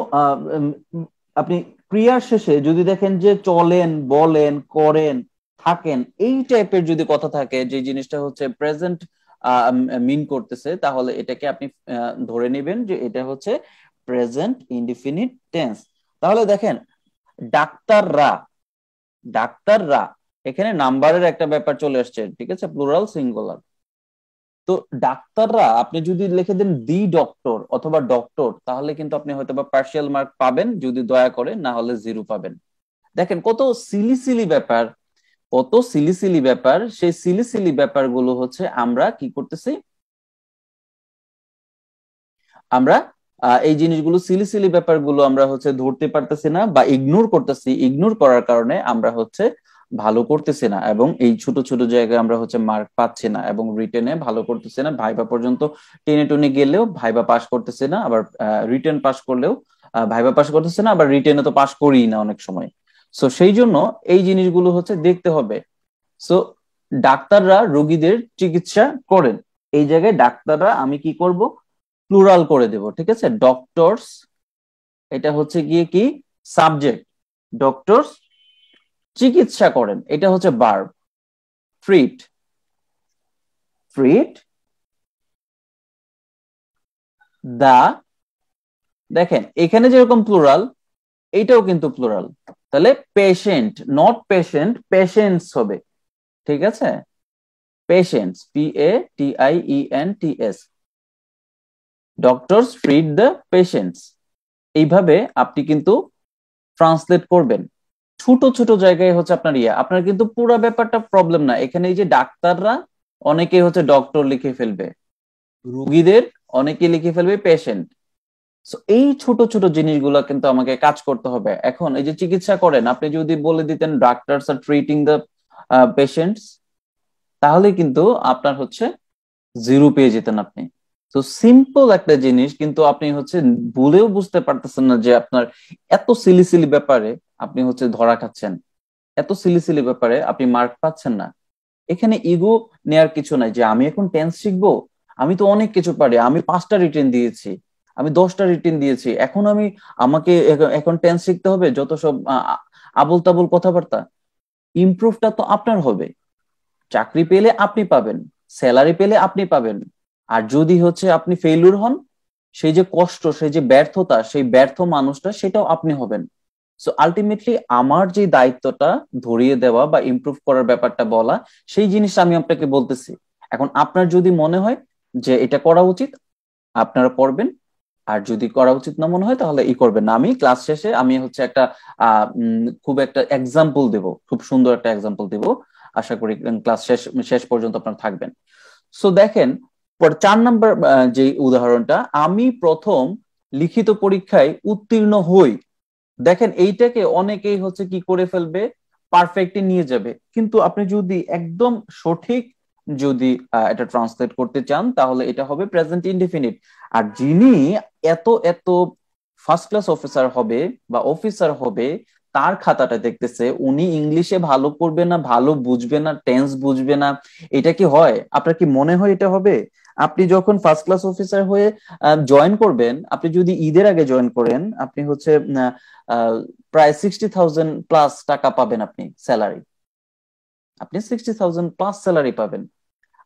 আপনি ক্রিয়ার শেষে যদি দেখেন যে চলেন, বলেন, করেন, থাকেন, এই টাইপের যদি কথা থাকে যে জিনিসটা হচ্ছে প্রেজেন্ট মিন করতেছে তাহলে এটাকে আপনি ধরে নেবেন যে এটা হচ্ছে প্রেজেন্ট ইনডিফিনিট টেন্স। তাহলে দেখেন ডাক্তাররা, ডাক্তাররা, এখানে নাম্বারের একটা ব্যাপার চলে আসছে। ঠিক আছে? Plural singular. তো ডাক্তাররা আপনি যদি লিখে দেন দি ডক্টর অথবা ডক্টর তাহলে কিন্তু আপনি হয়তো বা পার্শিয়াল মার্ক পাবেন যদি দয়া করে, না হলে জিরো পাবেন। দেখেন কত সিলি সিলি ব্যাপার, কত সিলি সিলি ব্যাপার। সেই সিলি সিলি ব্যাপারগুলো হচ্ছে আমরা কি করতেছি, আমরা এই জিনিসগুলো সিলি সিলি ব্যাপারগুলো আমরা হচ্ছে ধরতে পারতেছি না বা ইগনোর করতেছি। ইগনোর করার কারণে আমরা হচ্ছে ভালো করতেছি না এবং এই ছোট ছোট জায়গায় আমরা হচ্ছে মার্ক পাচ্ছি না এবং রিটেনে ভালো করতেছি না। ভাইবা পর্যন্ত টেনে টুনে গেলেও ভাইবা পাস করতেছে না, আবার রিটেন পাস করলেও ভাইবা পাস করতেছে না, আবার রিটেনে তো পাস করি না অনেক সময়। সো সেই জন্য এই জিনিসগুলো হচ্ছে দেখতে হবে। সো ডাক্তাররা রোগীদের চিকিৎসা করেন, এই জায়গায় ডাক্তাররা আমি কি করব, প্লুরাল করে দেব, ঠিক আছে। ডক্টরস, এটা হচ্ছে গিয়ে কি সাবজেক্ট, ডক্টরস চিকিৎসা করেন, এটা হচ্ছে ভার্ব। ট্রিট, ট্রিট দা, দেখেন এখানে যেরকম প্লুরাল, এইটাও কিন্তু প্লুরাল। তাহলে পেশেন্ট, নট পেশেন্ট, পেশেন্টস হবে, ঠিক আছে। Patients, PATIENTS, doctors treat the patients. এইভাবে আপনি কিন্তু ট্রান্সলেট করবেন। ছোট ছোট জায়গায় হচ্ছে আপনার আপনার কিন্তু পুরো ব্যাপারটা প্রবলেম না। এখানে এই যে ডাক্তাররা অনেকেই হচ্ছে ডক্টর লিখে ফেলবে, রুগীদের অনেকে লিখে ফেলবে পেশেন্ট। এই ছোট ছোট জিনিসগুলো কিন্তু আমাকে কাজ করতে হবে। এখন এই যে চিকিৎসা করেন, আপনি যদি বলে দিতেন doctors are treating the patients, তাহলে কিন্তু আপনার হচ্ছে জিরো পেয়ে যেতেন আপনি। তো সিম্পল একটা জিনিস কিন্তু আপনি হচ্ছে ভুলেও বুঝতে পারতেছেন না যে আপনার এত সিলি সিলি ব্যাপারে আপনি হচ্ছে ধরা খাচ্ছেন, এত সিলি সিলি ব্যাপারে আপনি মার্ক পাচ্ছেন না। এখানে ইগো নেয়ার কিছু নাই যে আমি এখন টেন্স শিখবো, আমি তো অনেক কিছু পারি, আমি 5টা রিটেন দিয়েছি, আমি 10টা রিটেন দিয়েছি, এখন আমি আমাকে এখন টেন্স শিখতে হবে, যত সব আবল তাবল কথাবার্তা। ইমপ্রুভটা তো আপনার হবে, চাকরি পেলে আপনি পাবেন, স্যালারি পেলে আপনি পাবেন। আর যদি হচ্ছে আপনি ফেইলুর হন, সেই যে কষ্ট, সেই যে ব্যর্থতা, সেই ব্যর্থ মানুষটা সেটাও আপনি হবেন। সো আলটিমেটলি আমার যে দায়িত্বটা ধরিয়ে দেওয়া বা ইমপ্রুভ করার ব্যাপারটা বলা, সেই জিনিসটা আমি আপনাকে বলতেছি। এখন আপনার যদি মনে হয় যে এটা করা উচিত, আপনারা করবেন। আর যদি করা উচিত না মনে হয় তাহলে করবেন না। আমি ক্লাস শেষে আমি হচ্ছে একটা খুব একটা এক্সাম্পল দেব, খুব সুন্দর একটা এক্সাম্পল দেব। আশা করি ক্লাস শেষ শেষ পর্যন্ত আপনারা থাকবেন। সো দেখেন, 4 নম্বর যে উদাহরণটা, আমি প্রথম লিখিত পরীক্ষায় উত্তীর্ণ হই। দেখেন এইটাকে অনেকেই হচ্ছে কি করে ফেলবে, পারফেক্টে নিয়ে যাবে। কিন্তু আপনি যদি একদম সঠিক যদি এটা ট্রান্সলেট করতে চান, তাহলে এটা হবে প্রেজেন্ট ইনডেফিনিট। আর যিনি এত এত ফার্স্ট ক্লাস অফিসার হবে বা অফিসার হবে, তার খাতাটা দেখতেছে, উনি ইংলিশে ভালো করবে না, ভালো বুঝবে না, টেন্স বুঝবে না, এটা কি হয়? আপনার কি মনে হয় এটা হবে? আপনি যখন ফার্স্ট ক্লাস অফিসার হয়ে জয়েন করবেন, আপনি যদি ঈদের আগে জয়েন করেন, আপনি হচ্ছে আহ, প্রায় 60,000 প্লাস টাকা পাবেন আপনি স্যালারি, আপনি 60,000 প্লাস স্যালারি পাবেন।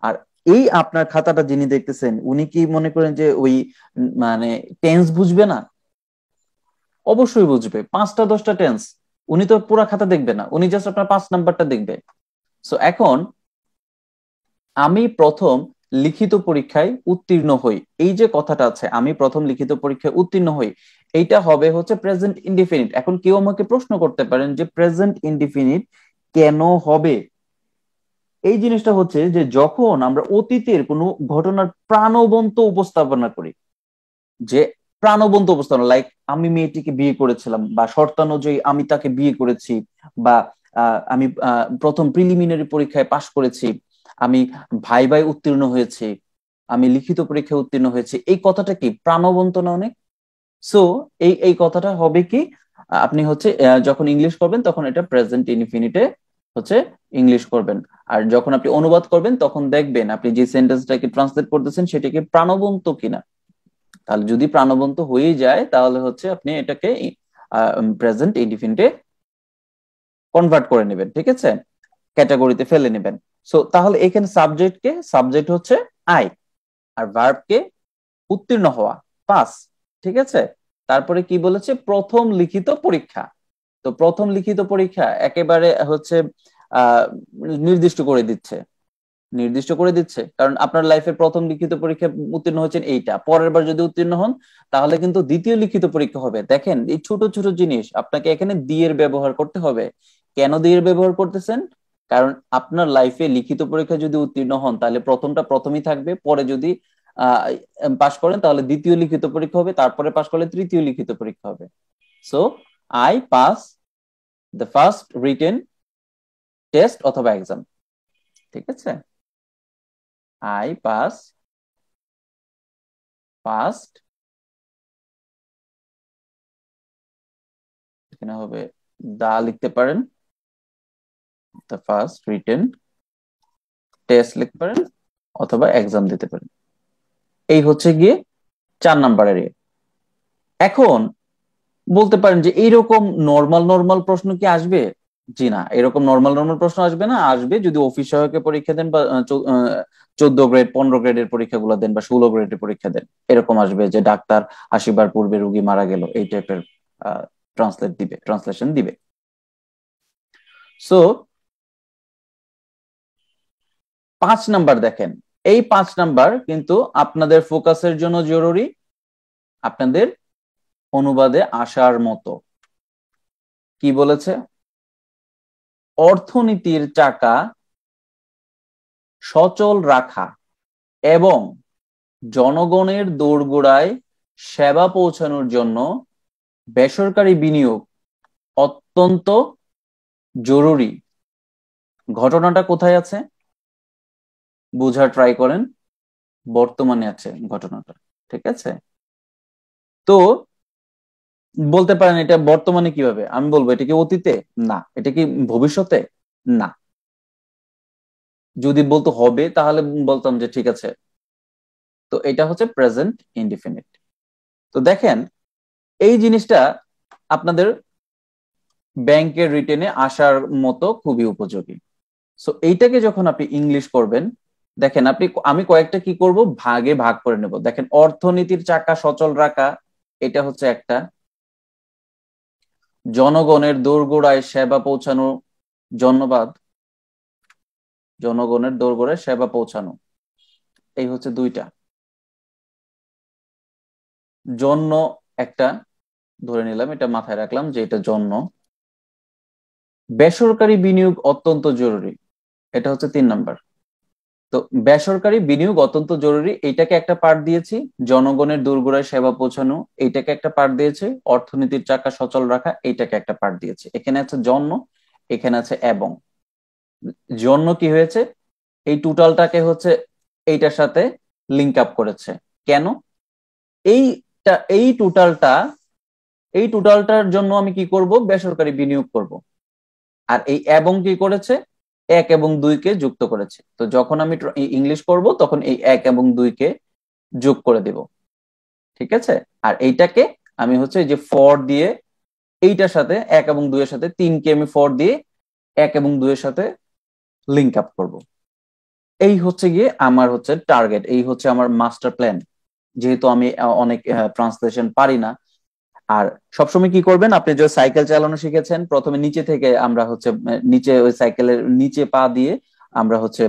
আর এই আপনার খাতাটা যিনি দেখতেছেন, উনি কি মনে করেন যে ওই মানে টেন্স বুঝবে না? অবশ্যই বুঝবে, 5টা 10টা টেন্স। উনি তো পুরা খাতা দেখবে না, উনি জাস্ট আপনার 5 নাম্বারটা দেখবে। সো এখন আমি প্রথম লিখিত পরীক্ষায় উত্তীর্ণ হই, এই যে কথাটা আছে, আমি প্রথম লিখিত পরীক্ষায় উত্তীর্ণ হই, এইটা হবে হচ্ছে প্রেজেন্ট ইনডিফিনিট। এখন কেউ আমাকে প্রশ্ন করতে পারেন যে প্রেজেন্ট ইনডিফিনিট কেন হবে? এই জিনিসটা হচ্ছে যে যখন আমরা অতীতের কোনো ঘটনার প্রাণবন্ত উপস্থাপনা করি, যে প্রাণবন্ত উপস্থাপনা, লাইক আমি মেয়েটিকে বিয়ে করেছিলাম, বা শর্তানুযায়ী আমি তাকে বিয়ে করেছি, বা আমি প্রথম প্রিলিমিনারি পরীক্ষায় পাশ করেছি, আমি ভাই উত্তীর্ণ হয়েছি, আমি লিখিত পরীক্ষায় উত্তীর্ণ হয়েছি, এই কথাটা কি প্রাণবন্ত না অনেক? সো এই এই কথাটা হবে কি, আপনি হচ্ছে যখন ইংলিশ করবেন তখন এটা প্রেজেন্ট ইনফিনিটে হচ্ছে ইংলিশ করবেন। আর যখন আপনি অনুবাদ করবেন তখন দেখবেন আপনি যে সেন্টেন্সটাকে ট্রান্সলেট করতেছেন সেটাকে প্রাণবন্ত কিনা। তাহলে যদি প্রাণবন্ত হয়ে যায় তাহলে হচ্ছে আপনি এটাকে প্রেজেন্ট ইনডিফিনিটে কনভার্ট করে নেবেন, ঠিক আছে, ক্যাটাগরিতে ফেলে নেবেন। সো তাহলে এখানে সাবজেক্ট হচ্ছে আই, আর ভার্ব কে উত্তীর্ণ হওয়া, পাস, ঠিক আছে। তারপরে কি বলেছে, প্রথম লিখিত পরীক্ষা। তো প্রথম লিখিত পরীক্ষা একেবারে হচ্ছে আহ নির্দিষ্ট করে দিচ্ছে, কারণ আপনার লাইফের প্রথম লিখিত পরীক্ষা উত্তীর্ণ হচ্ছেন, এইটা পরের বার যদি উত্তীর্ণ হন তাহলে কিন্তু দ্বিতীয় লিখিত পরীক্ষা হবে। দেখেন এই ছোট ছোট জিনিস আপনাকে এখানে দিয়ের ব্যবহার করতে হবে। কেন দিয়ের ব্যবহার করতেছেন? কারণ আপনার লাইফে লিখিত পরীক্ষা যদি উত্তীর্ণ হন তাহলে প্রথমটা প্রথমই থাকবে, পরে যদি আহ পাশ করেন তাহলে দ্বিতীয় লিখিত পরীক্ষা হবে, তারপরে পাশ করলে তৃতীয় লিখিত পরীক্ষা হবে। So I pass the first written test অথবা এক্সাম, ঠিক আছে। আই পাস ফার্স্ট, এখানে হবে দা লিখতে পারেন, দ্য ফার্স্ট রিটেন টেস্ট লিখতে পারেন, অথবা এক্সাম দিতে পারেন। এই হচ্ছে গিয়ে 4 নাম্বারের। এখন বলতে পারেন যে এইরকম নর্মাল নর্মাল প্রশ্ন কি আসবে? জি না, এরকম নর্মাল নর্মাল প্রশ্ন আসবে না। আসবে যদি অফিস সহায়কের পরীক্ষা দেন বা 14 গ্রেড 15 গ্রেডের পরীক্ষাগুলো দেন বা 16 গ্রেডের পরীক্ষা দেন, এরকম আসবে যে ডাক্তার আসিবার পূর্বে রোগী মারা গেল, এই টাইপের ট্রান্সলেশন দিবে। সো 5 নাম্বার দেখেন, এই 5 নাম্বার কিন্তু আপনাদের ফোকাসের জন্য জরুরি, আপনাদের অনুবাদে আসার মতো। কি বলেছে? অর্থনীতির চাকা সচল রাখা এবং জনগণের দোরগোড়ায় সেবা পৌঁছানোর জন্য বেসরকারি বিনিয়োগ অত্যন্ত জরুরি। ঘটনাটা কোথায় আছে বোঝার ট্রাই করেন। বর্তমানে আছে ঘটনাটা, ঠিক আছে? তো বলতে পারেন এটা বর্তমানে কিভাবে, আমি বলবো এটা কি অতীতে? না। এটা কি ভবিষ্যতে? না। যদি বলতো হবে তাহলে বলতাম যে ঠিক আছে। তো এটা হচ্ছে প্রেজেন্ট ইনডিফিনিট। তো দেখেন এই জিনিসটা আপনাদের ব্যাংকের রিটেনে আসার মতো খুবই উপযোগী। সো এইটাকে যখন আপনি ইংলিশ করবেন, দেখেন আমি কয়েকটা কি করব, ভাগে ভাগ করে নেব। দেখেন অর্থনীতির চাকা সচল রাখা, এটা হচ্ছে একটা। জনগণের দোরগোড়ায় সেবা পৌঁছানো, জনবাদ, জনগণের দোরগোড়ায় সেবা পৌঁছানো, এই হচ্ছে দুইটা। জন্য একটা ধরে নিলাম, এটা মাথায় রাখলাম যে এটা জন্য। বেসরকারি বিনিয়োগ অত্যন্ত জরুরি, এটা হচ্ছে 3 নাম্বার। তো বেসরকারি বিনিয়োগ অত্যন্ত জরুরি, এইটাকে একটা পার্ট দিয়েছি। জনগণের দোরগোড়ায় সেবা পৌঁছানো, এইটাকে একটা পার্ট দিয়েছে। অর্থনীতির চাকা সচল রাখা, এইটাকে একটা পার্ট দিয়েছে। এখানে আছে জন্য, এখানে আছে এবং। জন্য কি হয়েছে, এই টোটালটাকে হচ্ছে এইটার সাথে লিঙ্ক আপ করেছে। কেন? এই টোটালটার জন্য আমি কি করব, বেসরকারি বিনিয়োগ করব। আর এই এবং কি করেছে, 1 এবং 2 কে যুক্ত করেছে। তো যখন আমি ইংলিশ করব তখন এই 1 এবং 2 কে যোগ করে দেব, ঠিক আছে? আর এইটাকে আমি হচ্ছে এই যে ফর দিয়ে, এইটার সাথে 1 এবং 2 এর সাথে 3কে আমি ফর দিয়ে 1 এবং 2 এর সাথে লিঙ্ক আপ করব। এই হচ্ছে গিয়ে আমার হচ্ছে টার্গেট, এই হচ্ছে আমার মাস্টার প্ল্যান। যেহেতু আমি অনেক ট্রান্সলেশন পারি না। আর সবসময় কি করবেন, আপনি যে সাইকেল চালানো শিখেছেন, প্রথমে নিচে থেকে আমরা হচ্ছে নিচে ওই সাইকেলের নিচে পা দিয়ে আমরা হচ্ছে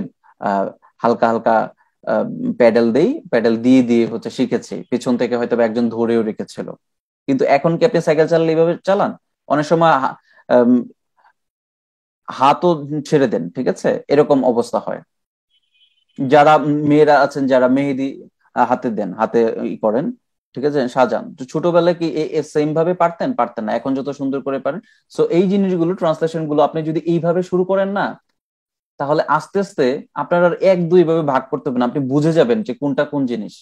হালকা হালকা প্যাডেল দেই, প্যাডেল দিয়ে দিয়ে হচ্ছে শিখেছি। পিছন থেকে হয়তো একজন ধরেও রেখেছিল। কিন্তু এখন কি আপনি সাইকেল চালালে এইভাবে চালান? অনেক সময় হাতও ছেড়ে দেন, ঠিক আছে? এরকম অবস্থা হয়। যারা মেয়েরা আছেন, যারা মেহেদি হাতে দেন, হাতে করেন, ঠিক আছে, সাজান, তো ছোটবেলায় কি সেম ভাবে পারতেন? পারতেন না। এখন যত সুন্দর করে পারেন। সো এই জিনিসগুলো, ট্রান্সলেশন গুলো আপনি যদি এইভাবে শুরু করেন না, তাহলে আস্তে আস্তে আপনার আর 1 2 ভাবে ভাগ করতে হবে না, আপনি বুঝে যাবেন যে কোনটা কোন জিনিস।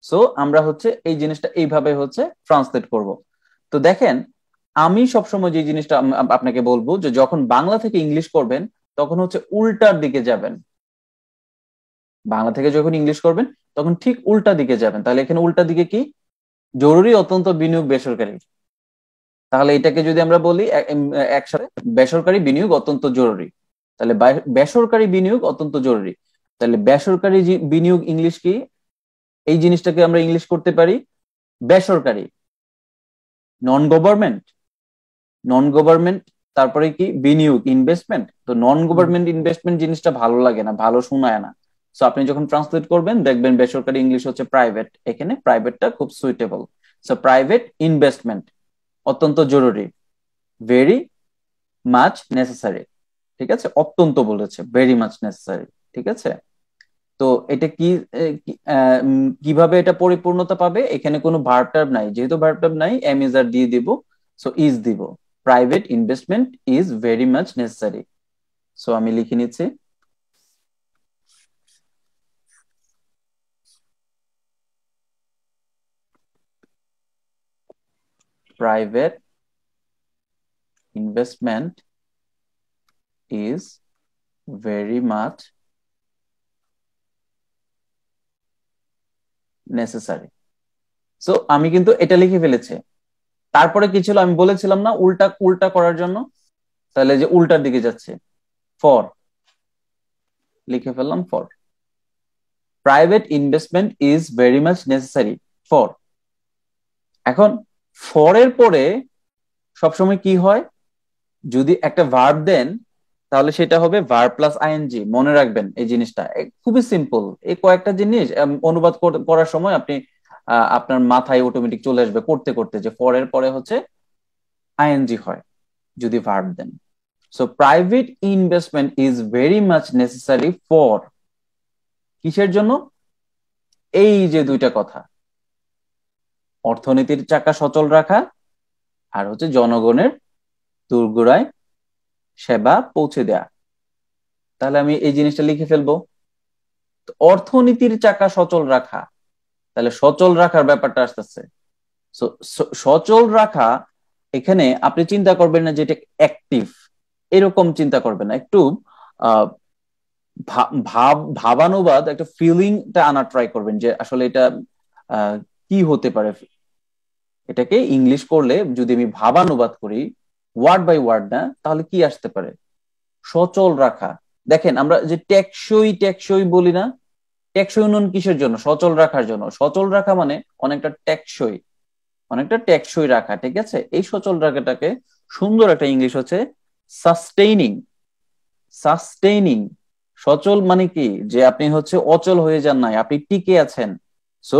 সো আমরা হচ্ছে এই জিনিসটা এইভাবে হচ্ছে ট্রান্সলেট করব। তো দেখেন আমি সবসময় যে জিনিসটা আপনাকে বলবো, যে যখন বাংলা থেকে ইংলিশ করবেন তখন হচ্ছে উল্টার দিকে যাবেন। বাংলা থেকে যখন ইংলিশ করবেন তখন ঠিক উল্টা দিকে যাবেন। তাহলে এখানে উল্টা দিকে কি, জরুরি অত্যন্ত বিনিয়োগ বেসরকারি। তাহলে এটাকে যদি আমরা বলি একসাথে, বেসরকারি বিনিয়োগ অত্যন্ত জরুরি, তাহলে বেসরকারি বিনিয়োগ অত্যন্ত জরুরি। তাহলে বেসরকারি বিনিয়োগ ইংলিশ কি, এই জিনিসটাকে আমরা ইংলিশ করতে পারি বেসরকারি, নন গভর্নমেন্ট, নন গভর্নমেন্ট, তারপরে কি বিনিয়োগ ইনভেস্টমেন্ট। তো নন গভর্নমেন্ট ইনভেস্টমেন্ট জিনিসটা ভালো লাগে না, ভালো শোনায় না। সো আপনি যখন ট্রান্সলেট করবেন দেখবেন বেসরকারি ইংলিশ হচ্ছে প্রাইভেট, এখানে প্রাইভেটটা খুব সুইটেবল। সো প্রাইভেট ইনভেস্টমেন্ট অত্যন্ত জরুরি, ভেরি মাচ নেসেসারি, ঠিক আছে? অত্যন্ত বলেছে, ভেরি মাচ নেসেসারি, ঠিক আছে? তো এটা কি কিভাবে এটা পরিপূর্ণতা পাবে? এখানে কোনো ভার্ব টার্ব নাই, যেহেতু ভার্ব টার্ব নাই এম ইজ আর দিয়ে দিব। সো ইজ দিব, private investment is very much necessary. So আমি লিখে নিচ্ছি, private investment is very much necessary. So আমি কিন্তু এটা লিখে ফেলেছি। তারপরে কি ছিল, আমি বলেছিলাম না উল্টা উল্টা করার জন্য, তাহলে যে উল্টার দিকে যাচ্ছে, ফর লিখে ফেললাম for. Private investment is very much necessary for. এখন ফরের পরে সবসময় কি হয়, যদি একটা ভার্ব দেন তাহলে সেটা হবে ভার্ব প্লাস আইএনজি। মনে রাখবেন এই জিনিসটা, খুবই সিম্পল। এই কয়েকটা জিনিস অনুবাদ করার সময় আপনি আপনার মাথায় অটোমেটিক চলে আসবে করতে করতে, যে ফরের পরে হচ্ছে আইএনজি হয় যদি ভার্ব দেন। So private investment is very much necessary for, কিসের জন্য? এই যে দুইটা কথা, অর্থনীতির চাকা সচল রাখা আর হচ্ছে জনগণের দোরগোড়ায় সেবা পৌঁছে দেয়া। তাহলে আমি এই জিনিসটা লিখে ফেলবো, অর্থনীতির চাকা সচল রাখা, তাহলে সচল রাখার ব্যাপারটা আসতেছে। সচল রাখা, এখানে আপনি চিন্তা করবেন না যে এটা অ্যাক্টিভ, এরকম চিন্তা করবেন না। একটু আহ ভাবানুবাদ, একটা ফিলিংটা আনার ট্রাই করবেন যে আসলে এটা কি হতে পারে। এটাকে ইংলিশ করলে যদি আমি ভাবানুবাদ করি ওয়ার্ড বাই ওয়ার্ড না, তাহলে কি আসতে পারে? সচল রাখা। দেখেন আমরা যে টেকসই টেকসই বলি না, টেকসই উন্নয়ন কিসের জন্য? সচল রাখার জন্য। সচল রাখা মানে অনেকটা টেকসই, অনেকটা টেকসই রাখা, ঠিক আছে? এই সচল রাখাটাকে সুন্দর একটা ইংলিশ হচ্ছে সাস্টেইনিং। সাস্টেইনিং, সচল মানে কি, যে আপনি হচ্ছে অচল হয়ে যান নাই, আপনি টিকে আছেন। সো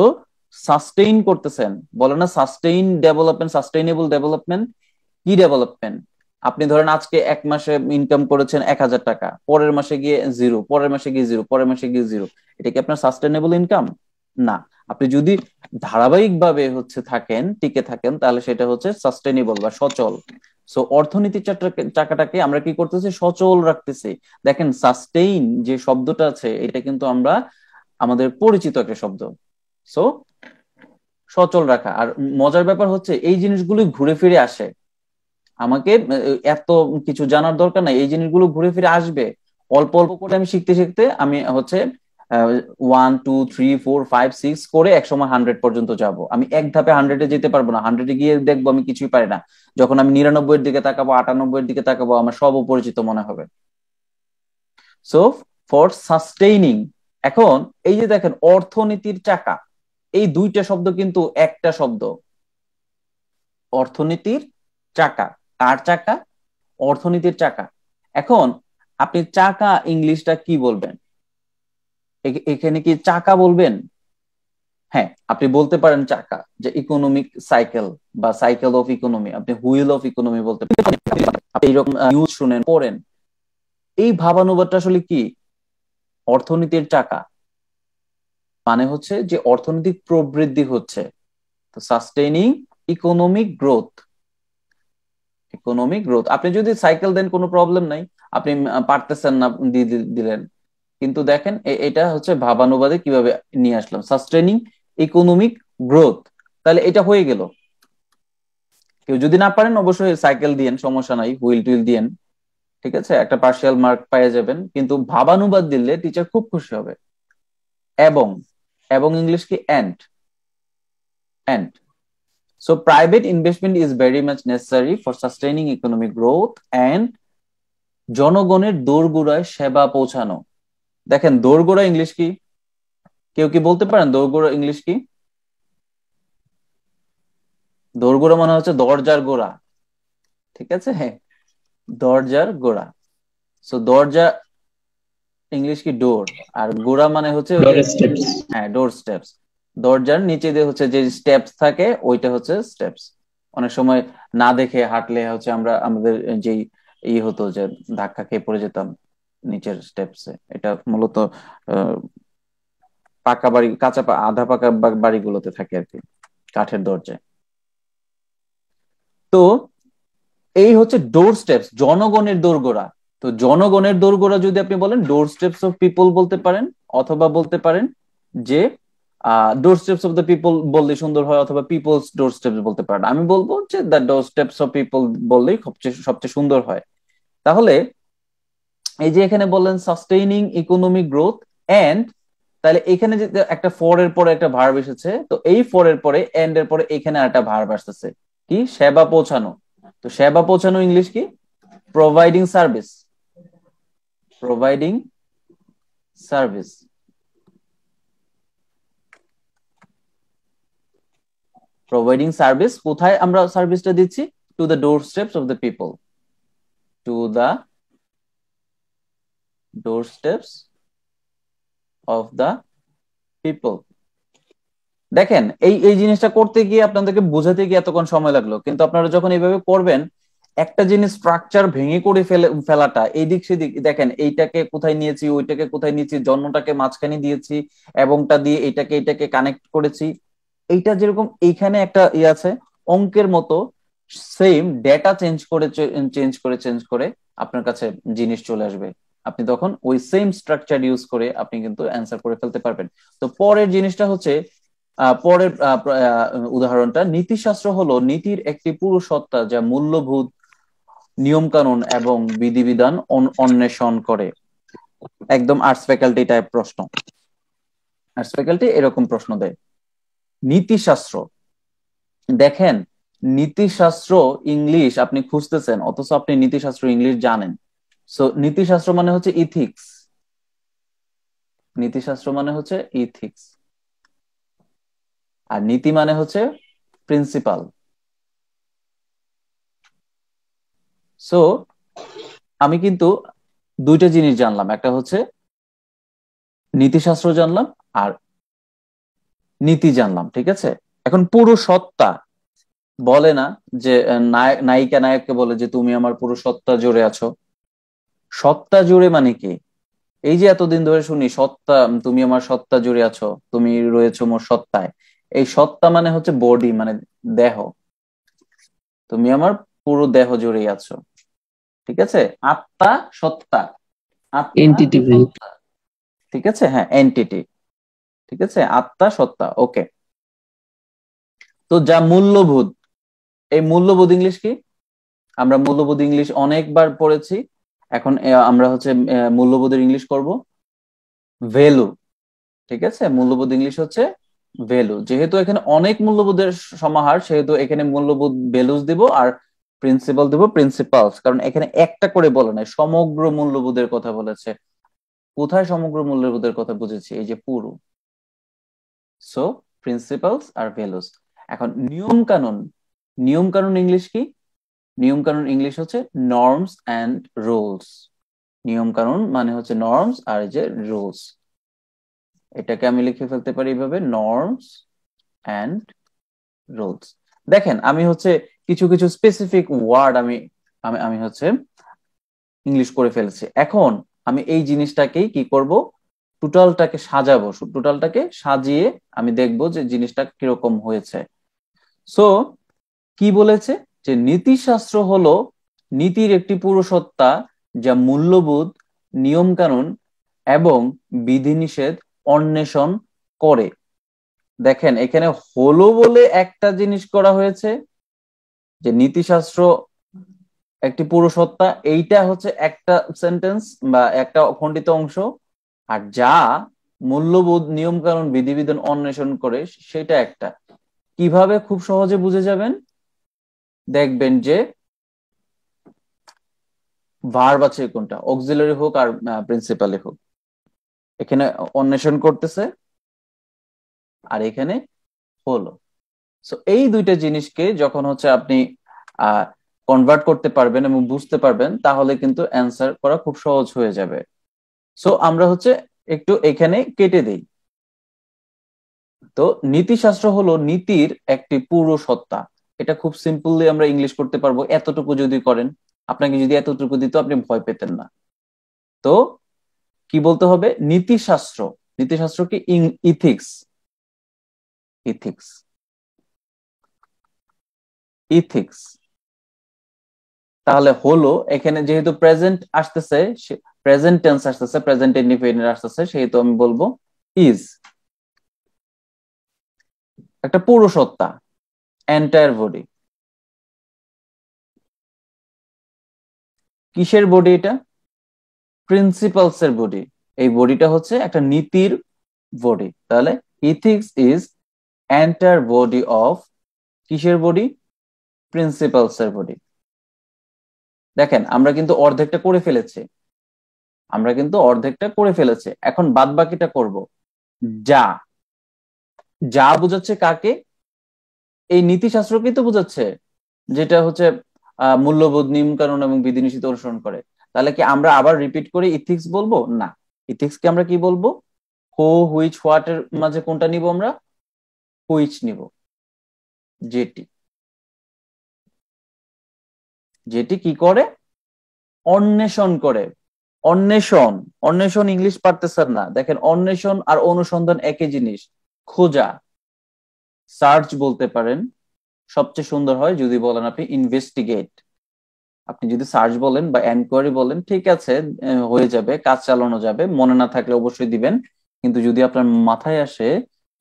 সাস্টেইন করতেছেন, বলে না সাস্টেইন ডেভেলপমেন্ট, সাস্টেইনেবল ডেভেলপমেন্ট। কি ডেভেলপমেন্ট? আপনি ধরেন আজকে এক মাসে ইনকাম করেছেন 1,000 টাকা, পরের মাসে গিয়ে জিরো, পরের মাসে গিয়ে জিরো, পরের মাসে গিয়ে জিরো। এটা কি আপনার সাস্টেনেবল ইনকাম? না। আপনি যদি ধারাবাহিক ভাবে হচ্ছে থাকেন, টিকে থাকেন, তাহলে সেটা হচ্ছে সাস্টেনেবল বা সচল। সো অর্থনীতির চাকাটাকে আমরা কি করতেছি? সচল রাখতেছি। দেখেন সাস্টেইন যে শব্দটা আছে, এটা কিন্তু আমরা আমাদের পরিচিত একটা শব্দ। সো সচল রাখা। আর মজার ব্যাপার হচ্ছে এই জিনিসগুলো ঘুরে ফিরে আসে, আমাকে এত কিছু জানার দরকার নাই, এই জিনিসগুলো ঘুরে ফিরে আসবে। অল্প অল্প করে আমি শিখতে শিখতে আমি হচ্ছে 1 2 3 4 5 6 করে একসময় 100 পর্যন্ত যাব। আমি এক ধাপে 100-এ যেতে পারবো না, 100-এ গিয়ে দেখবো আমি কিছুই পারি না। যখন আমি 99-এর দিকে তাকাবো, 98-এর দিকে তাকাবো, আমার সব অপরিচিত মনে হবে। So for sustaining. এখন এই যে দেখেন অর্থনীতির চাকা, এই দুইটা শব্দ কিন্তু একটা শব্দ। অর্থনীতির চাকা, কার চাকা? অর্থনীতির চাকা। এখন আপনি চাকা ইংলিশটা কি বলবেন? এখানে কি চাকা বলবেন? হ্যাঁ, আপনি বলতে পারেন চাকা, যে ইকোনমিক সাইকেল বা সাইকেল অফ ইকোনমি, আপনি হুইল অফ ইকোনমি বলতে পারেন। আপনি এইরকম নিউজ শুনেন, পড়েন। এই ভাবানুবাদটা আসলে কি? অর্থনীতির চাকা মানে হচ্ছে যে অর্থনৈতিক প্রবৃদ্ধি হচ্ছে। তো sustaining economic growth. Economic growth, আপনি যদি সাইকেল দেন কোনো প্রবলেম নাই, আপনি পারতেছেন না দিলেন, কিন্তু দেখেন এটা হচ্ছে ভাবানুবাদে কিভাবে নিয়ে আসলাম, সাস্টেনিং ইকোনমিক গ্রোথ। তাহলে এটা হয়ে গেল। কেউ যদি না পারেন অবশ্যই সাইকেল দিয়েন, সমস্যা নাই, হুইল টুইল দিয়েন, ঠিক আছে, একটা পার্সিয়াল মার্ক পেয়ে যাবেন। কিন্তু ভাবানুবাদ দিলে টিচার খুব খুশি হবে। এবং, এবং ইংলিশ কি? And. And. So private investment is very much necessary for sustaining economic growth and জনগণের দোরগোড়ায় সেবা পৌঁছানো। দেখেন দোরগোড়া ইংলিশ কি? কেউ কি বলতে পারেন দোরগোড়া ইংলিশ কি? দোরগোড়া মানে হচ্ছে দরজার গোড়া, ঠিক আছে? হ্যাঁ, দরজার গোড়া। সো দরজা ইংলিশ কি? ডোর। আর গোড়া মানে হচ্ছে ওই যে, হ্যাঁ, ডোর স্টেপস। দরজার নিচে দিয়ে হচ্ছে যে স্টেপস থাকে, ওইটা হচ্ছে স্টেপস। অনেক সময় না দেখে হাঁটলে হচ্ছে আমরা আমাদের যেই হতো যে ধাক্কা খেয়ে পড়ে যেতাম নিচের স্টেপসে। এটা মূলত পাকা বাড়ি, কাঁচা আধা পাকা বাড়িগুলোতে থাকে আর কি, কাঠের দরজায়। তো এই হচ্ছে ডোর স্টেপস, জনগণের দোরগোড়া। তো জনগণের দোরগোড়া যদি আপনি বলেন ডোর স্টেপস অফ পিপল বলতে পারেন, অথবা বলতে পারেন যে ডোর স্টেপস অফ দ্য পিপল বললে সুন্দর হয়, অথবা পিপলস ডোর স্টেপস বলতে পারেন। আমি বলবো যে the door steps of people বললেই সবচেয়ে সবচেয়ে সুন্দর হয়। তাহলে এই যে এখানে বললেন সাস্টেইনিং ইকোনমিক গ্রোথ এন্ড তাহলে এখানে যে একটা ফর এর পরে একটা ভার্ব এসেছে, তো এই ফর এর পরে এন্ড এর পরে এখানে একটা ভার্ব আসতেছে, কি সেবা পৌঁছানো। তো সেবা পৌঁছানো ইংলিশ কি? Providing service. Providing service. Providing service, কোথায় আমরা সার্ভিসটা দিচ্ছি? To the door steps of the people. To the door steps of the people. দেখেন এই এই জিনিসটা করতে গিয়ে আপনাদেরকে বোঝাতে গিয়ে এতক্ষণ সময় লাগলো, কিন্তু আপনারা যখন এইভাবে করবেন, একটা জিনিস স্ট্রাকচার ভেঙে করে ফেলাটা, এই দিক সেদিক, দেখেন এইটাকে কোথায় নিয়েছি, ওইটাকে কোথায় নিয়েছি, জন্মটাকে মাঝখানে দিয়েছি, এবংটা দিয়ে এইটাকে এইটাকে কানেক্ট করেছি, এইটা যেরকম এইখানে একটা ইয়ে আছে অঙ্কের মতো, সেম ডেটা চেঞ্জ করে আপনার কাছে জিনিস চলে আসবে। আপনি তখন ওই সেম স্ট্রাকচার ইউজ করে আপনি কিন্তু অ্যান্সার করে ফেলতে পারবেন। তো পরের জিনিসটা হচ্ছে, পরের উদাহরণটা, নীতিশাস্ত্র হলো নীতির একটি পুরো সত্তা যা মূল্যবোধ, নিয়ম কানুন এবং বিধিবিধান অন্বেষণ করে। একদম আর্টস ফ্যাকাল্টি টাইপ প্রশ্ন, আর্টস ফ্যাকাল্টি এরকম প্রশ্ন দেয়। নীতিশাস্ত্র, দেখেন নীতিশাস্ত্র ইংলিশ আপনি খুঁজতেছেন, অথচ আপনি নীতিশাস্ত্র ইংলিশ জানেন। সো নীতিশাস্ত্র মানে হচ্ছে ইথিক্স। নীতিশাস্ত্র মানে হচ্ছে ইথিক্স, আর নীতি মানে হচ্ছে প্রিন্সিপাল। সো আমি কিন্তু দুইটা জিনিস জানলাম, একটা হচ্ছে নীতিশাস্ত্র জানলাম আর নীতি জানলাম, ঠিক আছে। এখন পুরো সত্তা বলে না যে নায়িকা নায়ককে বলে যে তুমি আমার পুরো সত্তা জুড়ে আছো। সত্তা জুড়ে মানে কি? এই যে এতদিন ধরে শুনি সত্তা, তুমি আমার সত্তা জুড়ে আছো, তুমি রয়েছো মোর সত্তায়। এই সত্তা মানে হচ্ছে বডি, মানে দেহ। তুমি আমার পুরো দেহ জুড়েই আছো, ঠিক আছে। আত্মা, সত্তা, আত্মা, এনটিটি ভাই। সত্তা, ঠিক আছে, হ্যাঁ এন্টিটি, ঠিক আছে, আত্মা সত্তা, ওকে। তো যা মূল্যবোধ, এই মূল্যবোধ ইংলিশ কি? আমরা মূল্যবোধ ইংলিশ অনেকবার পড়েছি, এখন আমরা হচ্ছে মূল্যবোধের ইংলিশ করব ভ্যালু, ঠিক আছে। মূল্যবোধ ইংলিশ হচ্ছে ভ্যালু। যেহেতু এখানে অনেক মূল্যবোধের সমাহার, সেহেতু এখানে মূল্যবোধ ভ্যালুস দিব, আর প্রিন্সিপাল দিব প্রিন্সিপালস, কারণ এখানে একটা করে বলে নাই, সমগ্র মূল্যবোধের কথা বলেছে। কোথায় সমগ্র মূল্যবোধের কথা বুঝেছি? এই যে পুরো। সো প্রিন্সিপালস আর ভ্যালুস। এখন নিয়ম কানুন, নিয়ম কানুন ইংলিশ কি? নিয়ম কানুন ইংলিশ হচ্ছে নর্মস অ্যান্ড রুলস। নিয়ম কানুন মানে হচ্ছে নর্মস আর এই যে রুলস। এটাকে আমি লিখে ফেলতে পারি এইভাবে, নর্মস অ্যান্ড রুলস। দেখেন আমি হচ্ছে কিছু কিছু স্পেসিফিক ওয়ার্ড আমি আমি আমি হচ্ছে ইংলিশ করে ফেলছি। এখন আমি এই জিনিসটাকেই কি করব, টোটালটাকে সাজাবো, টোটালটাকে সাজিয়ে আমি দেখব যে জিনিসটা কিরকম হয়েছে। সো কি বলেছে, যে নীতিশাস্ত্র হলো নীতির একটি পুরুষত্বা যা মূল্যবোধ, নিয়ম কানুন এবং বিধিনিষেধ অন্বেষণ করে। দেখেন এখানে হলো বলে একটা জিনিস করা হয়েছে, যে নীতিশাস্ত্র একটি পুরুষত্বা, এইটা হচ্ছে একটা সেন্টেন্স বা একটা খণ্ডিত অংশ। আর যা মূল্যবোধ, নিয়ম কানুন, বিধিবিধান অন্বেষণ করে, সেটা একটা। কিভাবে খুব সহজে বুঝে যাবেন, দেখবেন যে ভার্ব আছে কোনটা, অক্সিলারি হোক আর প্রিন্সিপালি হোক, এখানে অন্বেষণ করতেছে আর এখানে হলো। সো এই দুইটা জিনিসকে যখন হচ্ছে আপনি কনভার্ট করতে পারবেন এবং বুঝতে পারবেন, তাহলে কিন্তু অ্যান্সার করা খুব সহজ হয়ে যাবে। সো আমরা হচ্ছে একটু এখানে কেটে দেই। তো নীতিশাস্ত্র হলো নীতির একটি পুরো সত্তা। এটা খুব সিম্পলি আমরা ইংলিশ করতে পারবো, এতটুকু যদি করেন। আপনাকে যদি এতটুকু দিত আপনি ভয় পেতেন না। তো কি বলতে হবে, নীতিশাস্ত্র, নীতিশাস্ত্র কি ইথিক্স, ইথিক্স, ইথিক্স। তাহলে হলো এখানে যেহেতু প্রেজেন্ট আসতেছে, প্রেজেন্ট টেন্স আসতেছে, প্রেজেন্ট ইনডিফিনিট আসতেছে, সেহেতু আমি বলবো ইজ, একটা পুরো সত্তা, এন্টায়ার বডি। কিসের বডি এটা? প্রিন্সিপালস এর বডি। এই বডিটা হচ্ছে একটা নীতির বডি। তাহলে ethics is enter body of, কিসের বডি? প্রিন্সিপালস এর বডি। দেখেন আমরা কিন্তু অর্ধেকটা করে ফেলেছি, এখন বাদ বাকিটা করব। যা, যা বোঝাচ্ছে কাকে? এই নীতিশাস্ত্রকেই তো বোঝাচ্ছে, যেটা হচ্ছে মূল্যবোধ, নিয়ম কানুন এবং বিধিনিষেধ অনুসরণ করে। তাহলে কি আমরা আবার রিপিট করে ইথিক্স বলবো? না। ইথিক্সকে আমরা কি বলবো? হু, হুইচ, হোয়াট এর মাঝে কোনটা নিব আমরা? হুইচ নিব। যেটি, যেটি কি করে? অন্বেষণ করে। অন্বেষণ, অন্বেষণ ইংলিশ পারতেছেন না, দেখেন অন্বেষণ আর অনুসন্ধান একই জিনিস। খোঁজা, সার্চ বলতে পারেন। সবচেয়ে সুন্দর হয় যদি বলেন আপনি ইনভেস্টিগেট। আপনি যদি সার্চ বলেন বা এনকোয়ারি বলেন, ঠিক আছে, হয়ে যাবে, কাজ চালানো যাবে, মনে না থাকলে অবশ্যই দিবেন। কিন্তু যদি আপনার মাথায় আসে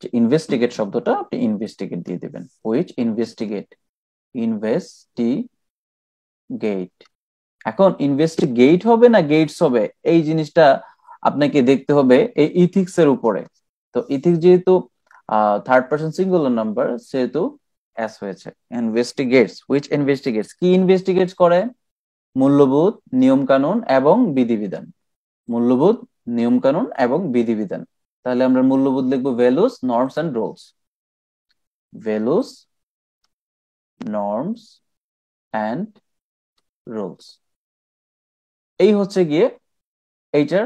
যে ইনভেস্টিগেট শব্দটা, আপনি ইনভেস্টিগেট দিয়ে দিবেন। Which investigate, investigate. এখন ইনভেস্টিগেট হবে না গেটস হবে, এই জিনিসটা আপনাকে দেখতে হবে এই ইথিক্স এর উপরে। তো ইথিক্স যেহেতু থার্ড পারসন সিঙ্গুলার নাম্বার, সেহেতু এস হয়েছে। ইনভেস্টিগেটস, হুইচ ইনভেস্টিগেটস, কি ইনভেস্টিগেটস করে? মূল্যবোধ, নিয়ম কানুন এবং বিধিবিধান। মূল্যবোধ, নিয়ম কানুন এবং বিধিবিধান। তাহলে আমরা মূল্যবোধ লিখবো values, norms and rules. Values, norms and rules. এই হচ্ছে গিয়ে এইটার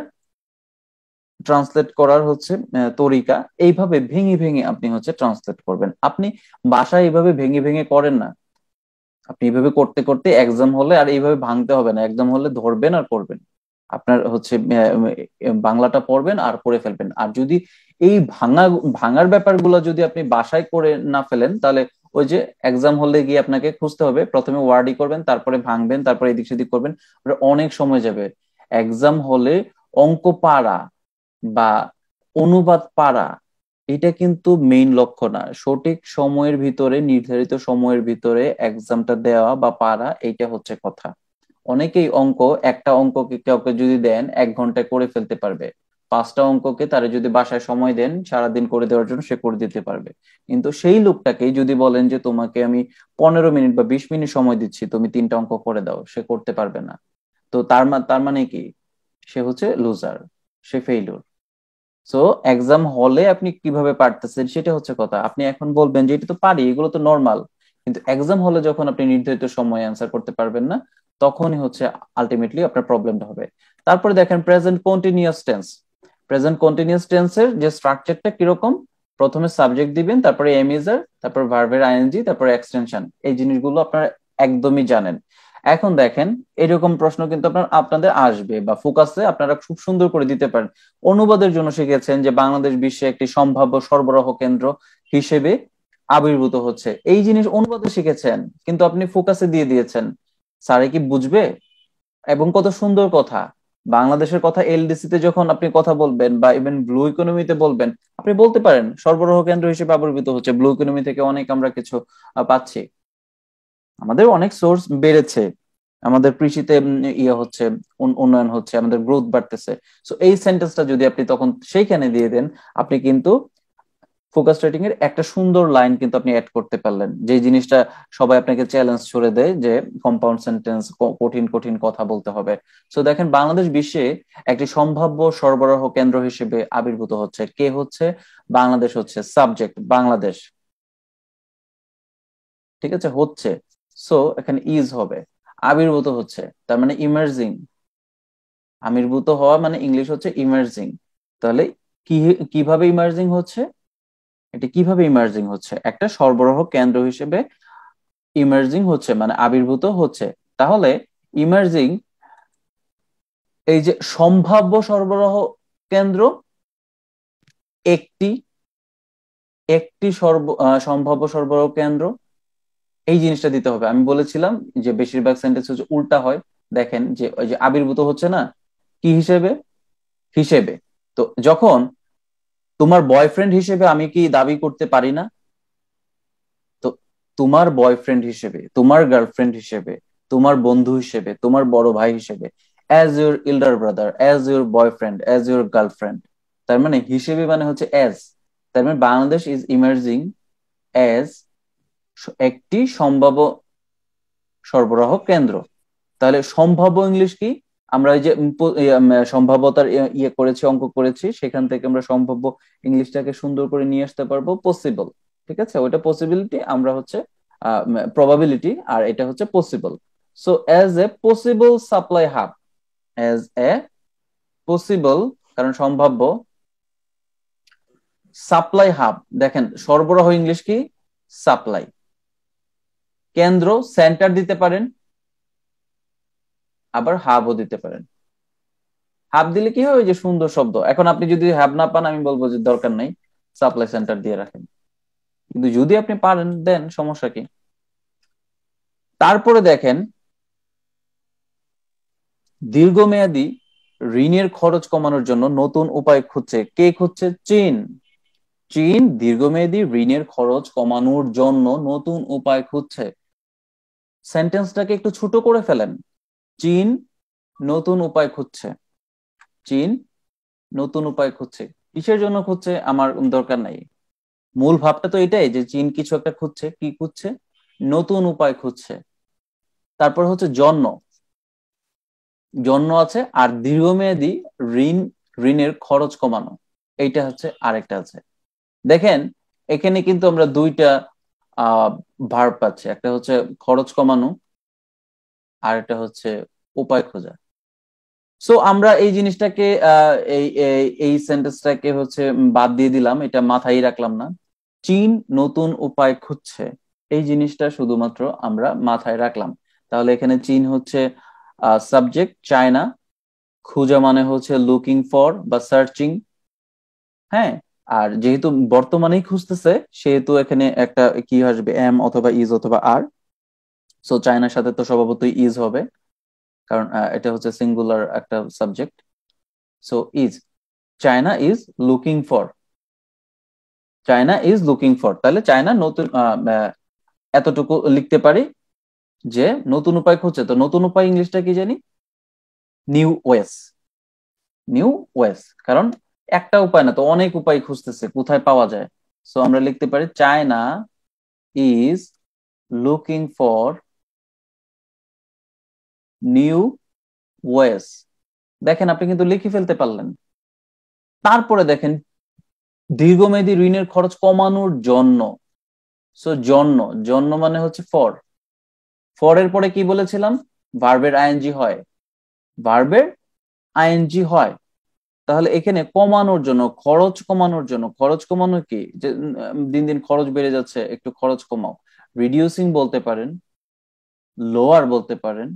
ট্রান্সলেট করার হচ্ছে তরিকা। এইভাবে ভেঙে ভেঙে আপনি হচ্ছে ট্রান্সলেট করবেন। আপনি বাসায় এইভাবে ভেঙে ভেঙে করেন না, আপনি এইভাবে করতে করতে এক্সাম হলে আর এইভাবে ভাঙতে হবে না, এক্সাম হলে ধরবেন আর করবেন। আপনার হচ্ছে বাংলাটা পড়বেন আর করে ফেলবেন। আর যদি এই ভাঙার ব্যাপারগুলো যদি আপনি বাসায় করে না ফেলেন, তাহলে ওই যে এক্সাম হলে গিয়ে আপনাকে খুঁজতে হবে, প্রথমে ওয়ার্ডই করবেন, তারপরে ভাঙবেন, তারপরে এদিক সেদিক করবেন, অনেক সময় যাবে। এক্সাম হলে অঙ্ক পারা বা অনুবাদ পারা, এটা কিন্তু মেইন লক্ষ্য না। সঠিক সময়ের ভিতরে, নির্ধারিত সময়ের ভিতরে এক্সামটা দেওয়া বা পারা, এইটা হচ্ছে কথা। অনেকেই একটা অঙ্ককে কাউকে যদি দেন 1 ঘন্টায় করে ফেলতে পারবে, 5টা অঙ্ককে তারা যদি বাসায় সময় দেন সারাদিন করে দেওয়ার জন্য, সে করে দিতে পারবে। কিন্তু সেই লোকটাকেই যদি বলেন যে তোমাকে আমি 15 মিনিট বা 20 মিনিট সময় দিচ্ছি, তুমি 3টা অঙ্ক করে দাও, সে করতে পারবে না। তো তার মানে কি? সে হচ্ছে লুজার, সে ফেইলুর। সো এক্সাম হলে আপনি কিভাবে পারতেছেন সেটা হচ্ছে কথা। আপনি এখন বলবেন যে এটা তো পারি, এগুলো তো নর্মাল, কিন্তু এক্সাম হলে যখন আপনি নির্ধারিত সময়ে অ্যান্সার করতে পারবেন না, তখনই হচ্ছে আলটিমেটলি আপনার প্রবলেমটা হবে। তারপরে দেখেন present continuous tense. Present continuous টেন্সের যে স্ট্রাকচারটা কিরকম? প্রথমে সাবজেক্ট দিবেন, তারপরে এমিজার, তারপর ভার্বের আইএনজি, তারপরে এক্সটেনশন। এই জিনিসগুলো আপনারা একদমই জানেন। এখন দেখেন এরকম প্রশ্ন কিন্তু আপনাদের আসবে, বা ফোকাসে আপনারা খুব সুন্দর করে দিতে পারেন। অনুবাদের জন্য শিখেছেন যে বাংলাদেশ বিশ্বে একটি সম্ভাব্য সরবরাহ কেন্দ্র হিসেবে আবির্ভূত হচ্ছে, এই জিনিস অনুবাদে শিখেছেন, কিন্তু আপনি ফোকাসে দিয়ে দিয়েছেন। স্যারে কি বুঝবে? এবং কত সুন্দর কথা, বাংলাদেশের কথা এলডিসি তে যখন আপনি কথা বলবেন বা ইভেন ব্লু ইকোনমিতে বলবেন, আপনি বলতে পারেন সরবরাহ কেন্দ্র হিসেবে আবির্ভূত হচ্ছে। ব্লু ইকোনমি থেকে অনেক আমরা কিছু পাচ্ছি, আমাদের অনেক সোর্স বেড়েছে, আমাদের কৃষিতে ইয়ে হচ্ছে, উন্নয়ন হচ্ছে, আমাদের গ্রোথ বাড়তেছে। সো এই সেন্টেন্সটা যদি আপনি তখন সেইখানে দিয়ে দেন, আপনি কিন্তু ফোকাস রেটিং এর একটা সুন্দর লাইন কিন্তু আপনি অ্যাড করতে পারলেন, যে জিনিসটা সবাই আপনাকে চ্যালেঞ্জ ছুড়ে দেয় যে কম্পাউন্ড সেন্টেন্স, কঠিন কঠিন কথা বলতে হবে। সো দেখেন বাংলাদেশ বিশ্বে একটি সম্ভাব্য সরবরাহ কেন্দ্র হিসেবে আবির্ভূত হচ্ছে। কে হচ্ছে? বাংলাদেশ হচ্ছে সাবজেক্ট, বাংলাদেশ, ঠিক আছে, হচ্ছে। সো এখানে ইজ হবে। আবির্ভূত হচ্ছে তার মানে ইমার্জিং, আবির্ভূত হওয়া মানে ইংলিশ হচ্ছে ইমার্জিং। তাহলে কি, কিভাবে ইমার্জিং হচ্ছে? এটা কিভাবে ইমার্জিং হচ্ছে? একটা সরবরাহ কেন্দ্র হিসেবে ইমার্জিং হচ্ছে মানে আবির্ভূত হচ্ছে। তাহলে ইমার্জিং, এই যে সম্ভাব্য সরবরাহ কেন্দ্র, একটি একটি সম্ভাব্য সরবরাহ কেন্দ্র, এই জিনিসটা দিতে হবে। আমি বলেছিলাম যে বেশিরভাগ সেন্টেন্স হচ্ছে উল্টা হয়। দেখেন যে ওই যে আবির্ভূত হচ্ছে না, কি হিসেবে? হিসেবে। তো যখন তোমার বয়ফ্রেন্ড হিসেবে আমি কি দাবি করতে পারি না? তো তোমার বয়ফ্রেন্ড হিসেবে, তোমার গার্লফ্রেন্ড হিসেবে, তোমার বন্ধু হিসেবে, তোমার বড় ভাই হিসেবে, as your elder brother, as your boyfriend, as your girlfriend, তার মানে হিসেবে মানে হচ্ছে অ্যাজ, তার মানে বাংলাদেশ ইজ ইমার্জিং অ্যাজ একটি সম্ভাব্য সরবরাহ কেন্দ্র। তাহলে সম্ভাব্য ইংলিশ কি? আমরা এই যে সম্ভাব্যতার করেছি, অঙ্ক করেছি, সেখান থেকে আমরা সম্ভাব্য ইংলিশটাকে সুন্দর করে নিয়ে আসতে পারবো পসিবল। ঠিক আছে, ওইটা পসিবিলিটি, আমরা হচ্ছে প্রবাবিলিটি, আর এটা হচ্ছে possible. So as a possible supply hub, as a possible, কারণ সম্ভাব্য, সাপ্লাই হাব, দেখেন সরবরাহ ইংলিশ কি? সাপ্লাই। কেন্দ্র, সেন্টার দিতে পারেন, আবার হাবও দিতে পারেন। হাব দিলে কি হয়, ওই যে সুন্দর শব্দ। এখন আপনি যদি হাব না পান, আমি বলবো যে দরকার নাই, সাপ্লাই সেন্টার দিয়ে রাখেন। কিন্তু যদি আপনি পারেন, দেন, সমস্যা কি? তারপরে দেখেন, দীর্ঘমেয়াদী ঋণের খরচ কমানোর জন্য নতুন উপায় খুঁজছে। কে খুঁজছে? চীন। চীন দীর্ঘমেয়াদী ঋণের খরচ কমানোর জন্য নতুন উপায় খুঁজছে। সেন্টেন্সটাকে একটু ছোট করে ফেলেন। চীন নতুন উপায় খুঁজছে। চীন নতুন উপায় খুঁজছে। কিসের জন্য খুঁজছে আমার দরকার নাই, মূল ভাবটা তো এটাই যে চীন কিছু একটা খুঁজছে। কি খুঁজছে? নতুন উপায় খুঁজছে। তারপর হচ্ছে জন্য, জন্য আছে, আর দীর্ঘমেয়াদী ঋণ, ঋণের খরচ কমানো, এইটা হচ্ছে আরেকটা আছে। দেখেন এখানে কিন্তু আমরা দুইটা ভার্ব পাচ্ছি, একটা হচ্ছে খরচ কমানো, আর একটা হচ্ছে উপায় খোঁজা। সো আমরা এই জিনিসটাকে এই এই সেন্টেন্সটাকে হচ্ছে বাদ দিয়ে দিলাম, এটা মাথায় রাখলাম না। চীন নতুন উপায় খুঁজছে, এই জিনিসটা শুধুমাত্র আমরা মাথায় রাখলাম। তাহলে এখানে চীন হচ্ছে সাবজেক্ট, চায়না খুঁজা মানে হচ্ছে লুকিং ফর বা সার্চিং। হ্যাঁ, আর যেহেতু বর্তমানেই খুঁজতেছে, সেহেতু এখানে একটা কি আসবে, এম অথবা ইজ অথবা আর। সো চায়নার সাথে তো স্বভাবতই ইজ হবে, কারণ এটা হচ্ছে সিঙ্গুলার একটা subject. So is, China is looking for, China is looking for. তাহলে চায়না নতুন, এতটুকু লিখতে পারি যে নতুন উপায় খুঁজছে। তো নতুন উপায় ইংলিশটা কি জানি? নিউ ওয়েস। নিউ ওয়েস, কারণ একটা উপায় না তো, অনেক উপায় খুঁজতেছে, কোথায় পাওয়া যায়। সো আমরা লিখতে পারি China is looking for new ways. দেখেন আপনি কিন্তু লিখে ফেলতে পারলেন। তারপরে দেখেন দীর্ঘমেয়াদী ঋণের খরচ কমানোর জন্য। সো জন্য, জন্য মানে হচ্ছে ফর। ফর এর পরে কি বলেছিলাম? ভার্বের আইএনজি হয়, ভার্বের আইএনজি হয়। তাহলে এখানে কমানোর জন্য, খরচ কমানোর জন্য, খরচ কমানো কি? যে দিন দিন খরচ বেড়ে যাচ্ছে, একটু খরচ কমাও। রিডিউসিং বলতে পারেন, লোয়ার বলতে পারেন,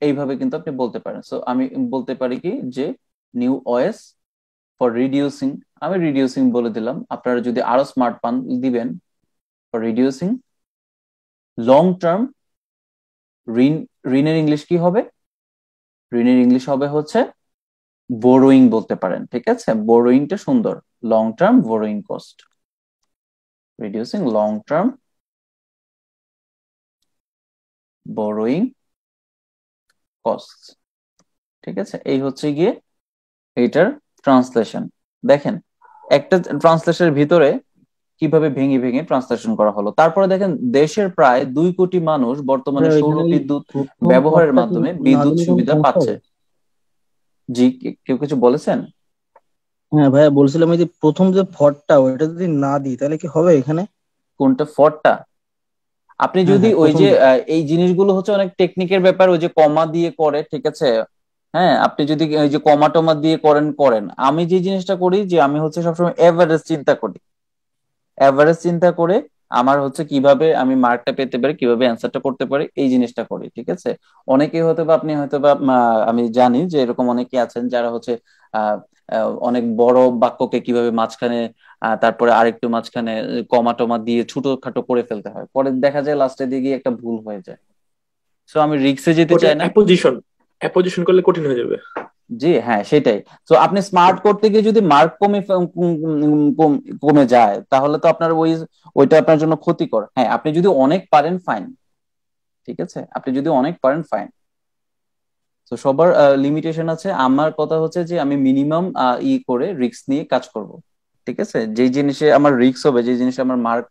এইভাবে কিন্তু আপনি বলতে পারেন। সো আমি বলতে পারি কি যে নিউ ওয়েস ফর রিডিউসিং, আমি রিডিউসিং বলে দিলাম। আপনারা যদি আরো স্মার্ট পান দিবেন ফর রিডিউসিং লং টার্ম ঋণ। ঋণের ইংলিশ কি হবে? ঋণের ইংলিশ হবে হচ্ছে বোরোইং বলতে পারেন। ঠিক আছে, বোরোইংটা সুন্দর, long term borrowing cost, reducing long term borrowing cost. ঠিক আছে, এই হচ্ছে গিয়ে এইটার ট্রান্সলেশন। দেখেন একটা ট্রান্সলেশনের ভিতরে কিভাবে ভেঙে ভেঙে ট্রান্সলেশন করা হলো। তারপরে দেখেন দেশের প্রায় 2 কোটি মানুষ বর্তমানে সৌর ওইখানে ওই বিদ্যুৎ প্রথম ব্যবহারের পদটা কি মাধ্যমে না বিদ্যুৎ দিলে কোনো সুবিধা সমস্যা পাচ্ছে। হবে? জি, কেউ কিছু বলেছেন? হ্যাঁ ভাইয়া, বলছিলাম এই যে প্রথম যে ফডটা ওইটা যদি না দিই তাহলে কি হবে এখানে? কোনটা? ফরটা? আপনি হ্যাঁ যদি হ্যাঁ, ওই প্রথম যে দিকে। এই জিনিসগুলো হচ্ছে অনেক টেকনিকের ব্যাপার, ওই যে কমা দিয়ে করে, ঠিক আছে। হ্যাঁ, আপনি যদি ওই যে কমা টমা দিয়ে করেন করেন। আমি যে জিনিসটা করি যে আমি হচ্ছে সবসময় এভারেজ চিন্তা করি, এভারেজ চিন্তা করে আমার হচ্ছে কিভাবে আমি মার্কটা পেতে পারি, কিভাবে অ্যান্সারটা করতে পারি, এই জিনিসটা করি। ঠিক আছে, অনেকেই হয়তো বা আপনি হয়তো বা আমি জানি যে এরকম অনেকে আছেন যারা হচ্ছে আহ অনেক বড় বাক্যকে কিভাবে মাঝখানে তারপরে আরেকটু মাঝখানে কমা টমা দিয়ে ছোটখাটো করে ফেলতে হয়, পরে দেখা যায় লাস্টের দিকে একটা ভুল হয়ে যায়। সো আমি রিক্সে যেতে কঠিন চাই না। অ্যাপোজিশন, অ্যাপোজিশন করলে কঠিন হয়ে যাবে। জি হ্যাঁ, সেটাই। তো আপনি স্মার্ট করতে গিয়ে যদি মার্ক কমে যায়, তাহলে তো আপনার ওইটা আপনার জন্য ক্ষতিকর। হ্যাঁ, আপনি যদি অনেক পারেন ফাইন, ঠিক আছে, আপনি যদি অনেক পারেন ফাইন। তো সবার লিমিটেশন আছে। আমার কথা হচ্ছে যে আমি মিনিমাম করে রিস্ক নিয়ে কাজ করব। ঠিক আছে, যেই জিনিসে আমার রিস্ক হবে, যে জিনিসে আমার মার্ক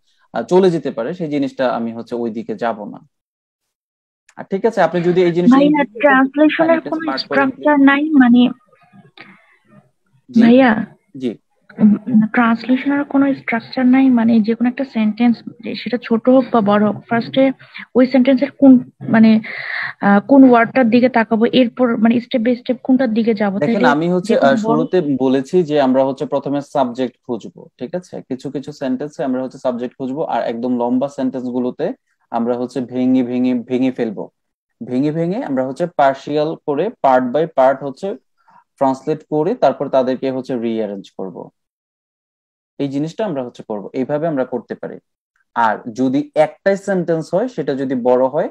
চলে যেতে পারে, সেই জিনিসটা আমি হচ্ছে ওই দিকে যাব না। আর ঠিক আছে, আপনি যদি এই জিনিসটা ভাইয়া ইমপ্লিমেন্ট করতে চান, ট্রান্সলেশনের এটা কোনো স্মার্ট করে স্ট্রাকচার নাই মানে জি ভাইয়া জি। ট্রান্সলেশনের কোনো স্ট্রাকচার নাই মানে যে কোনো একটা সেন্টেন্স সেটা ছোট হোক বা বড় হোক ফার্স্টে ওই সেন্টেন্সের কোন মানে কোন ওয়ার্ডটার দিকে তাকাবো এরপর মানে স্টেপ বাই স্টেপ কোনটার দিকে যাবো দেখেন, তাইলে আমি হচ্ছে যে কোনো বড় শুরুতে বলেছি যে আমরা হচ্ছে প্রথমে সাবজেক্ট খুঁজবো। ঠিক আছে, কিছু কিছু সেন্টেন্সে আমরা হচ্ছে সাবজেক্ট খুঁজবো, আর একদম লম্বা সেন্টেন্স গুলোতে আমরা হচ্ছে ভেঙে ভেঙে ভেঙে ফেলবো। ভেঙে ভেঙে আমরা হচ্ছে পার্শিয়াল করে, পার্ট বাই পার্ট হচ্ছে ট্রান্সলেট করে তারপর তাদেরকে হচ্ছে রিঅ্যারেঞ্জ করব। এই জিনিসটা আমরা হচ্ছে করব, এইভাবে আমরা করতে পারি। আর যদি একটাই সেন্টেন্স হয়, সেটা যদি বড় হয়,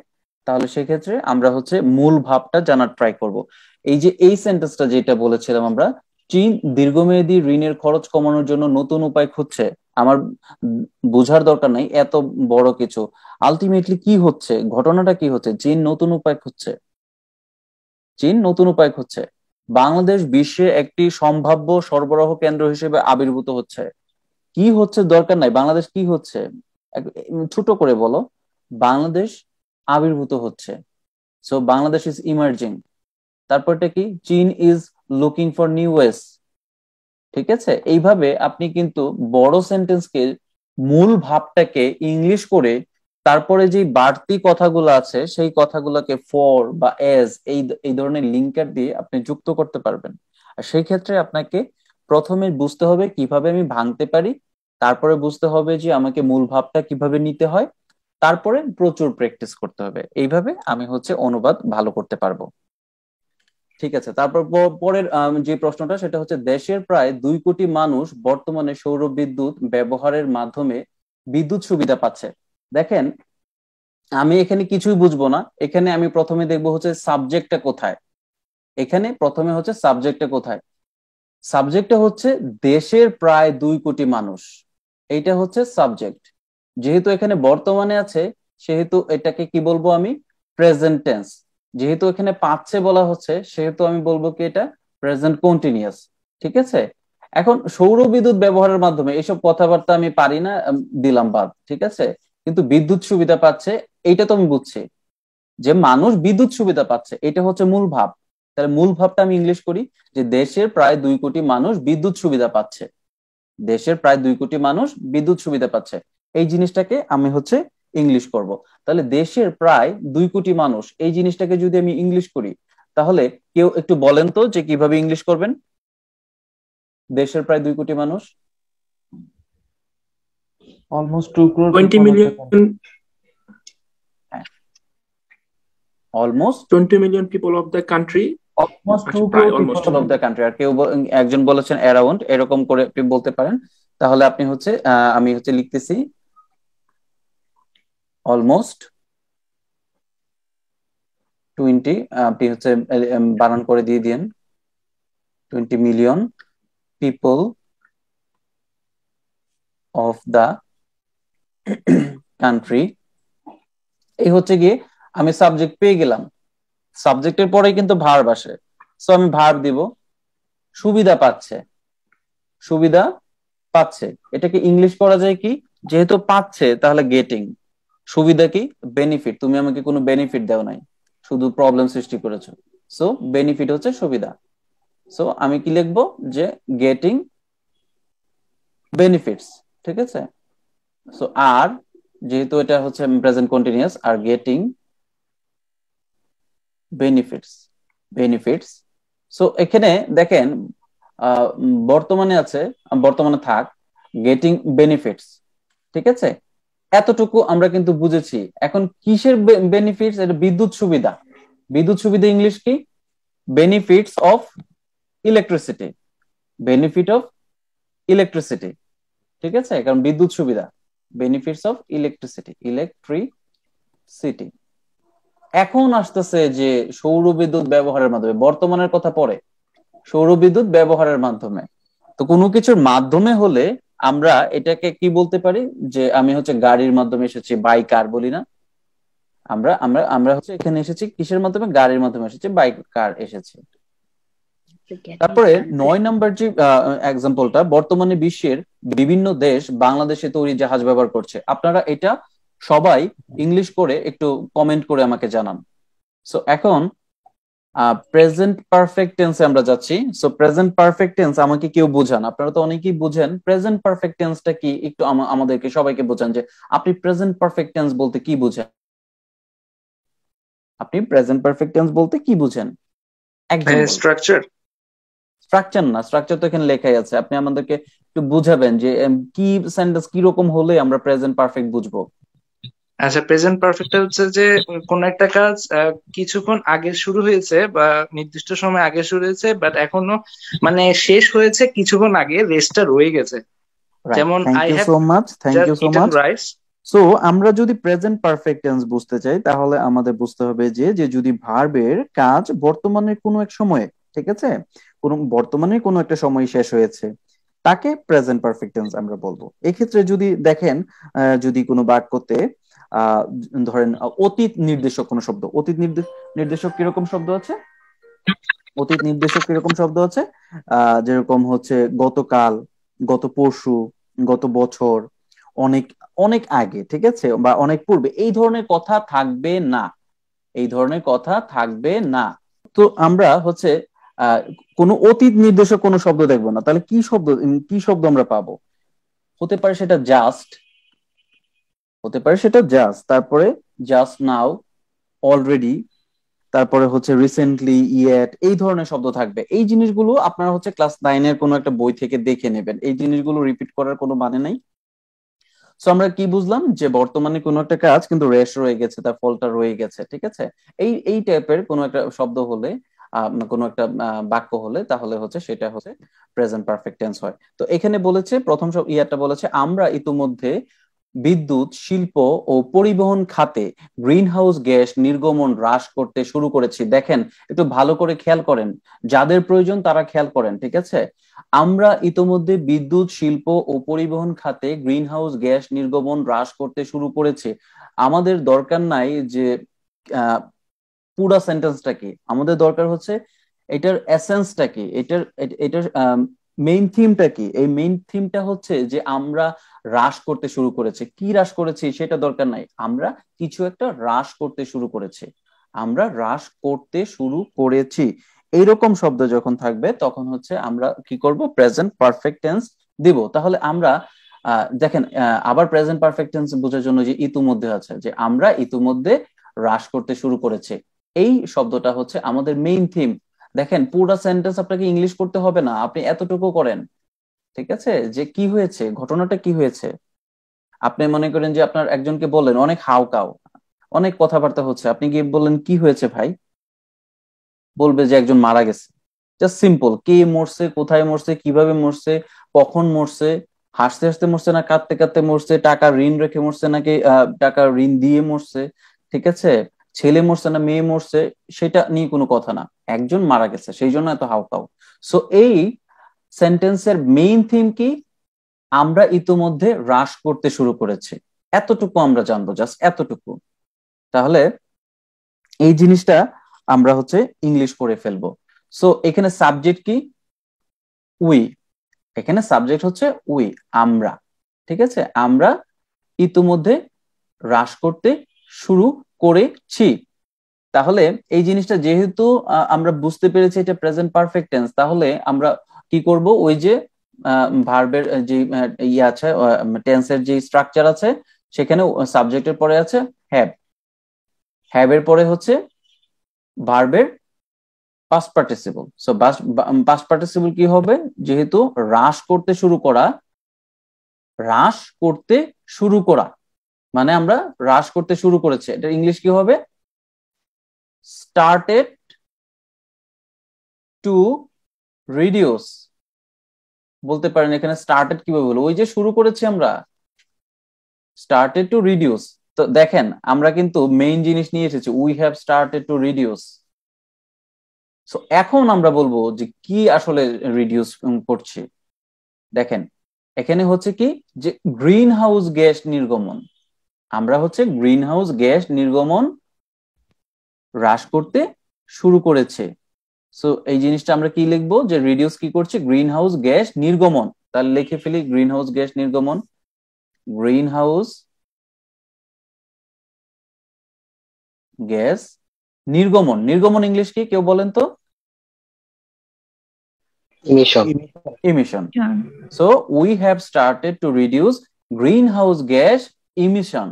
তাহলে সেক্ষেত্রে আমরা হচ্ছে মূল ভাবটা জানার ট্রাই করব। এই যে এই সেন্টেন্সটা যেটা বলেছিলাম আমরা, চীন দীর্ঘমেয়াদী ঋণের খরচ কমানোর জন্য নতুন উপায় খুঁজছে। আমার বোঝার দরকার নাই এত বড় কিছু। আলটিমেটলি কি হচ্ছে, ঘটনাটা কি হচ্ছে? চীন নতুন উপায় খুঁজছে। চীন নতুন উপায় খুঁজছে। বাংলাদেশ বিশ্বে একটি সম্ভাব্য সরবরাহ কেন্দ্র হিসেবে আবির্ভূত হচ্ছে। কি হচ্ছে দরকার নাই, বাংলাদেশ কি হচ্ছে ছোট করে বলো। বাংলাদেশ আবির্ভূত হচ্ছে। So Bangladesh is emerging. তারপরটা কি? চীন is looking for new ways. ঠিক আছে, এইভাবে আপনি কিন্তু বড় সেন্টেন্সকে, মূল ভাবটাকে ইংলিশ করে তারপরে যে বাড়তি কথাগুলো আছে সেই কথাগুলোকে ফর বা এজ এই এই ধরনের লিঙ্কার দিয়ে আপনি যুক্ত করতে পারবেন। আর সেই ক্ষেত্রে আপনাকে প্রথমে বুঝতে হবে কিভাবে আমি ভাঙতে পারি, তারপরে বুঝতে হবে যে আমাকে মূল ভাবটা কিভাবে নিতে হয়, তারপরে প্রচুর প্র্যাকটিস করতে হবে। এইভাবে আমি হচ্ছে অনুবাদ ভালো করতে পারবো। ঠিক আছে, তারপর পরের যে প্রশ্নটা, সেটা হচ্ছে দেশের প্রায় 2 কোটি মানুষ বর্তমানে সৌর বিদ্যুৎ ব্যবহারের মাধ্যমে বিদ্যুৎ সুবিধা পাচ্ছে। দেখেন, আমি এখানে কিছুই বুঝবো না। এখানে আমি প্রথমে দেখবো হচ্ছে সাবজেক্টটা কোথায়। এখানে প্রথমে হচ্ছে সাবজেক্টটা কোথায়। সাবজেক্টটা হচ্ছে দেশের প্রায় 2 কোটি মানুষ, এইটা হচ্ছে সাবজেক্ট। যেহেতু এখানে বর্তমানে আছে, সেহেতু এটাকে কি বলবো আমি? Present tense. যেহেতু এখানে পাচ্ছে বলা হচ্ছে, সেহেতু আমি বলবো কি এটা প্রেজেন্ট কন্টিনিউয়াস। ঠিক আছে, এখন সৌর বিদ্যুৎ ব্যবহারের মাধ্যমে এসব কথাবার্তা আমি পারি না, দিলাম বাদ। ঠিক আছে, কিন্তু বিদ্যুৎ সুবিধা পাচ্ছে, এইটা তো আমি বুঝছি যে মানুষ বিদ্যুৎ সুবিধা পাচ্ছে, এটা হচ্ছে মূল ভাব। তাহলে মূল ভাবটা আমি ইংলিশ করি যে দেশের প্রায় 2 কোটি মানুষ বিদ্যুৎ সুবিধা পাচ্ছে। দেশের প্রায় 2 কোটি মানুষ বিদ্যুৎ সুবিধা পাচ্ছে, এই জিনিসটাকে আমি হচ্ছে ইংলিশ করব। তাহলে দেশের প্রায় 2 কোটি মানুষ, এই জিনিসটাকে যদি আমি ইংলিশ করি, তাহলে কেউ একটু বলেন তো যে কিভাবে ইংলিশ করবেন দেশের প্রায় 2 কোটি মানুষ? Almost 2 crore 20 people of the million country. Almost 20 million people of the country Almost 2 প্রায় crore almost people of the country. আর কেউ একজন বলেছেন অ্যারাউন্ড, এরকম করে আপনি বলতে পারেন। তাহলে আপনি হচ্ছে আমি হচ্ছে লিখতেছি অলমোস্ট 20, আপনি হচ্ছে বানান করে দিয়ে দিন 20 million people of the country. এই হচ্ছে গিয়ে আমি সাবজেক্ট পেয়ে গেলাম। সাবজেক্টের পরে কিন্তু ভার্ব আসে, সো আমি ভার্ব দিব। সুবিধা পাচ্ছে, সুবিধা পাচ্ছে, এটাকে ইংলিশ করা যায় কি? যেহেতু পাচ্ছে তাহলে গেটিং। সুবিধা কি? বেনিফিট। তুমি আমাকে কোনো বেনিফিট দাও নাই, শুধু প্রবলেম সৃষ্টি করেছো। সো বেনিফিট হচ্ছে সুবিধা। সো আমি কি লিখবো? যে গেটিং বেনিফিটস। ঠিক আছে, সো আর যেহেতু এটা হচ্ছে present continuous, are getting benefits, benefits. So এখানে দেখেন বর্তমানে আছে, বর্তমানে থাক, গেটিং বেনিফিটস। ঠিক আছে, এতটুকু আমরা কিন্তু বুঝেছি। এখন কিসের বেনিফিটস? এটা বিদ্যুৎ সুবিধা। বিদ্যুৎ সুবিধা ইংলিশ কি? Benefits of electricity, benefit of electricity. ঠিক আছে, কারণ বিদ্যুৎ সুবিধা, বেনিফিটস অফ ইলেকট্রিসিটি, ইলেকট্রিসিটি। এখন আসতেছে যে সৌর বিদ্যুৎ ব্যবহারের মাধ্যমে, বর্তমানের কথা পরে, সৌর বিদ্যুৎ ব্যবহারের মাধ্যমে। তো কোনো কিছুর মাধ্যমে হলে আমরা এটাকে কি বলতে পারি? যে আমি হচ্ছে গাড়ির মাধ্যমে এসেছি, বাই কার বলি না? আমরা আমরা আমরা হচ্ছে এখানে এসেছি কিসের মাধ্যমে? গাড়ির মাধ্যমে এসেছি, বাইক, কার এসেছে। তারপরে 9 নাম্বার যে এক্সাম্পলটা, বর্তমানে বিশ্বের বিভিন্ন দেশ বাংলাদেশে তৈরি জাহাজ ব্যবহার করছে। আপনারা এটা সবাই ইংলিশ করে একটু কমেন্ট করে আমাকে জানান। সো এখন প্রেজেন্ট পারফেক্ট টেন্সে আমরা যাচ্ছি। সো প্রেজেন্ট পারফেক্ট টেন্স আমাকে কেউ বোঝান, আপনারা তো অনেকেই বুঝেন। প্রেজেন্ট পারফেক্ট টেন্সটা কি একটু আমাদেরকে সবাইকে বোঝান, যে আপনি প্রেজেন্ট পারফেক্ট টেন্স বলতে কি বুঝেন? আপনি প্রেজেন্ট পারফেক্ট টেন্স বলতে কি বুঝেন? একজন স্ট্রাকচার। স্ট্রাকচার না, স্ট্রাকচার তো এখানে লেখাই আছে। আপনি আমাদেরকে একটু বুঝাবেন যে কি সেন্টেন্স কি রকম হলে আমরা প্রেজেন্ট পারফেক্ট বুঝবো। আচ্ছা, প্রেজেন্ট পারফেক্টটা হচ্ছে যে কোন একটা কাজ কিছুক্ষণ আগে শুরু হয়েছে বা নির্দিষ্ট সময় আগে শুরু হয়েছে, বাট এখনো মানে শেষ হয়েছে কিছুক্ষণ আগে, রেস্টটা রয়ে গেছে। যেমন thank I you have so much, thank you just so eaten much. Rice. So আমরা যদি প্রেজেন্ট পারফেক্ট টেন্স বুঝতে চাই, তাহলে আমাদের বুঝতে হবে যে যে যদি ভার্বের কাজ বর্তমানের কোনো এক সময়ে, ঠিক আছে, কোন বর্তমানে কোনো একটা সময় শেষ হয়েছে, তাকে প্রেজেন্ট পারফেক্ট টেন্স আমরা বলবো। এক্ষেত্রে যদি দেখেন, যদি কোনো বাক্যতে ধরেন অতীত নির্দেশক কোনো শব্দ, অতীত নির্দেশক কিরকম শব্দ আছে? অতীত নির্দেশক কিরকম শব্দ আছে? যেরকম হচ্ছে গতকাল, গত পরশু, গত বছর, অনেক অনেক আগে, ঠিক আছে, বা অনেক পূর্বে, এই ধরনের কথা থাকবে না, এই ধরনের কথা থাকবে না। তো আমরা হচ্ছে কোনো অতীত নির্দেশক কোনো শব্দ দেখবো না, তাহলে কি শব্দ আমরা পাবো? হতে পারে সেটা জাস্ট, হতে পারে সেটা জাস্ট, তারপরে জাস্ট নাও, অলরেডি, তারপরে হচ্ছে রিসেন্টলি, ইয়েট, এই ধরনের শব্দ থাকবে। এই জিনিসগুলো আপনারা হচ্ছে ক্লাস 9-এর কোনো একটা বই থেকে দেখে নেবেন, এই জিনিসগুলো রিপিট করার কোনো মানে নাই। সো আমরা কি বুঝলাম? যে বর্তমানে কোনো একটা কাজ কিন্তু রেশ রয়ে গেছে, তার ফলটা রয়ে গেছে, ঠিক আছে। এই টাইপের কোনো একটা শব্দ হলে, কোনো একটা বাক্য হলে, তাহলে হচ্ছে সেটা হচ্ছে প্রেজেন্ট পারফেক্ট টেন্স হয়। তো এখানে বলেছে, প্রথম সব ইয়ারটা বলেছে, আমরা ইতোমধ্যে বিদ্যুৎ, শিল্প ও পরিবহন খাতে গ্রিন হাউস গ্যাস নির্গমন হ্রাস করতে শুরু করেছি। দেখেন, একটু ভালো করে খেয়াল করেন, যাদের প্রয়োজন তারা খেয়াল করেন, ঠিক আছে। আমরা ইতোমধ্যে বিদ্যুৎ, শিল্প ও পরিবহন খাতে গ্রিন হাউস গ্যাস নির্গমন হ্রাস করতে শুরু করেছে। আমাদের দরকার নাই যে পুরা সেন্টেন্সটা কি, আমাদের দরকার হচ্ছে এটার এসেন্সটা কি, এটার মেইন থিমটা কি। এই মেইন থিমটা হচ্ছে যে আমরা হ্রাস করতে শুরু করেছে। কি হ্রাস করেছি সেটা দরকার নাই, আমরা কিছু একটা হ্রাস করতে শুরু করেছি, আমরা হ্রাস করতে শুরু করেছি। এইরকম শব্দ যখন থাকবে তখন হচ্ছে আমরা কি করব? প্রেজেন্ট পারফেক্ট টেন্স দিব। তাহলে আমরা দেখেন, আবার প্রেজেন্ট পারফেক্ট টেন্স বোঝার জন্য যে ইতিমধ্যে আছে, যে আমরা ইতিমধ্যে হ্রাস করতে শুরু করেছে, এই শব্দটা হচ্ছে আমাদের মেইন থিম। দেখেন, পুরো সেন্টেন্স আপনাকে ইংলিশ করতে হবে না, আপনি এতটুকু করেন, ঠিক আছে, যে কি হয়েছে, ঘটনাটা কি হয়েছে। আপনি মনে করেন যে আপনার একজনকে বললেন অনেক হাউকাউ, অনেক কথাবার্তা হচ্ছে, আপনি গিয়ে বললেন কি হয়েছে ভাই, বলবে যে একজন মারা গেছে। জাস্ট সিম্পল, কে মরছে, কোথায় মরছে, কিভাবে মরছে, কখন মরছে, হাসতে হাসতে মরছে না কাঁদতে কাঁদতে মরছে, টাকা ঋণ রেখে মরছে নাকি টাকা ঋণ দিয়ে মরছে, ঠিক আছে, ছেলে মরছে না মেয়ে মরছে, সেটা নিয়ে কোনো কথা না, একজন মারা গেছে, সেই জন্য এত হাউকাউ। সো এই সেন্টেন্সের মেইন থিম কি? আমরা ইতোমধ্যে হ্রাস করতে শুরু করেছি, এতটুকু আমরা জানবো, জাস্ট এতটুকু। তাহলে এই জিনিসটা আমরা হচ্ছে ইংলিশ করে ফেলবো। সো এখানে সাবজেক্ট কি? উই। এখানে সাবজেক্ট হচ্ছে উই, আমরা, ঠিক আছে, আমরা ইতোমধ্যে হ্রাস করতে শুরু করেছি। তাহলে এই জিনিসটা যেহেতু আমরা বুঝতে পেরেছি এটা প্রেজেন্ট পারফেক্ট টেন্স, তাহলে আমরা কি করব? ওই যে ভার্বের যে ইয়ে আছে, টেন্সের যে স্ট্রাকচার আছে, সেখানে সাবজেক্টের পরে আছে হ্যাভ, হ্যাভের পরে হচ্ছে ভার্বের past participle. So past participle কি হবে? যেহেতু হ্রাস করতে শুরু করা, হ্রাস করতে শুরু করা মানে আমরা হ্রাস করতে শুরু করেছে, এটা ইংলিশ কি হবে? Started to reduce. বলতে পারেন এখানে স্টার্টেড কিভাবে বলবো? ওই যে শুরু করেছি আমরা, স্টার্টেড টু রিডিউস। তো দেখেন, আমরা কিন্তু মেইন জিনিস নিয়ে এসেছি, we have started to reduce. So এখন আমরা বলবো যে কি আসলে রিডিউস করছি। দেখেন, এখানে হচ্ছে কি, যে গ্রিন হাউস গ্যাস নির্গমন, আমরা হচ্ছে গ্রিন হাউস গ্যাস নির্গমন হ্রাস করতে শুরু করেছে। সো এই জিনিসটা আমরা কি লিখবো, যে রিডিউস কি করছে, গ্রিন হাউস গ্যাস নির্গমন। তাহলে লিখে ফেলি গ্রিন হাউস গ্যাস নির্গমন। গ্রিন হাউস গ্যাস নির্গমন। নির্গমন ইংলিশ কি কেউ বলেন তো? Emission. Emission. So we have started to reduce greenhouse gas emission.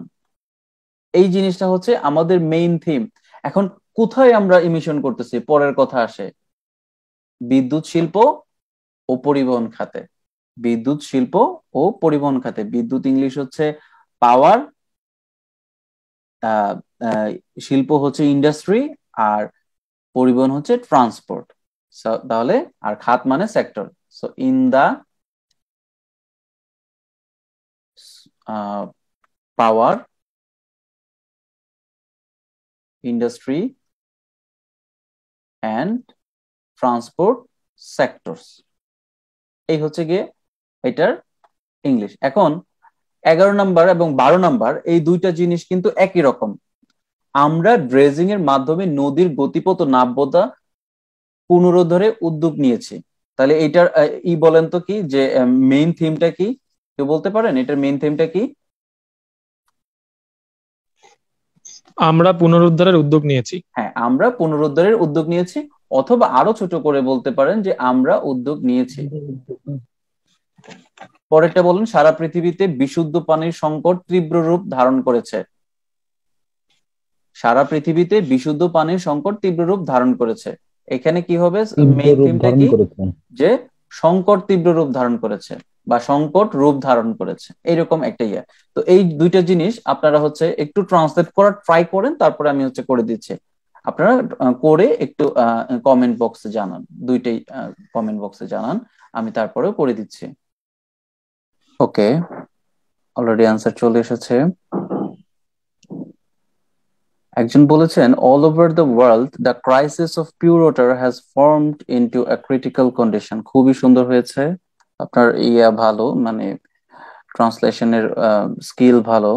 এই জিনিসটা হচ্ছে আমাদের মেইন থিম। এখন কোথায় আমরা ইমিশন করতেছি পরের কথা আসে, বিদ্যুৎ শিল্প ও পরিবহন খাতে। বিদ্যুৎ শিল্প ও পরিবহন খাতে। বিদ্যুৎ ইংলিশ হচ্ছে পাওয়ার, শিল্প হচ্ছে ইন্ডাস্ট্রি, আর পরিবহন হচ্ছে ট্রান্সপোর্ট। তাহলে আর খাত মানে sector. So in the power, industry and transport sectors, এই হচ্ছে গিয়ে এটার ইংলিশ। এখন 11 নাম্বার এবং 12 নাম্বার এই দুইটা জিনিস কিন্তু একই রকম। আমরা ড্রেজিং এর মাধ্যমে নদীর গতিপথ ও নাব্যতা পুনরুদ্ধারে উদ্যোগ নিয়েছি। তাহলে এটার বলেন তো কি, যে মেইন থিমটা কি, কেউ বলতে পারেন এটার মেইন থিমটা কি? আমরা পুনরুদ্ধারের উদ্যোগ নিয়েছি। হ্যাঁ, আমরা পুনরুদ্ধারের উদ্যোগ নিয়েছি, অথবা আরো ছোট করে বলতে পারেন যে আমরা উদ্যোগ নিয়েছি। পরেরটা বলুন, সারা পৃথিবীতে বিশুদ্ধ পানির সংকট তীব্র রূপ ধারণ করেছে। সারা পৃথিবীতে বিশুদ্ধ পানির সংকট তীব্র রূপ ধারণ করেছে। এখানে কি হবে, মেইন থিমটা কি, যে সংকট তীব্র রূপ ধারণ করেছে বা সংকট রূপ ধারণ করেছে, এইরকম একটা ইয়ে। তো এই দুইটা জিনিস আপনারা হচ্ছে একটু ট্রান্সলেট করার ট্রাই করেন, তারপরে আমি হচ্ছে করে দিচ্ছি। আপনারা করে একটু কমেন্ট বক্সে জানান, দুইটাই কমেন্ট বক্সে জানান, আমি তারপরেও করে দিচ্ছি। ওকে, অলরেডি অ্যান্সার চলে এসেছে। একজন বলেছেন, all over the world the crisis of pure water has formed into a critical condition. খুবই সুন্দর হয়েছে, আপনার ইয়া ভালো, মানে ট্রান্সলেশনের স্কিল ভালো।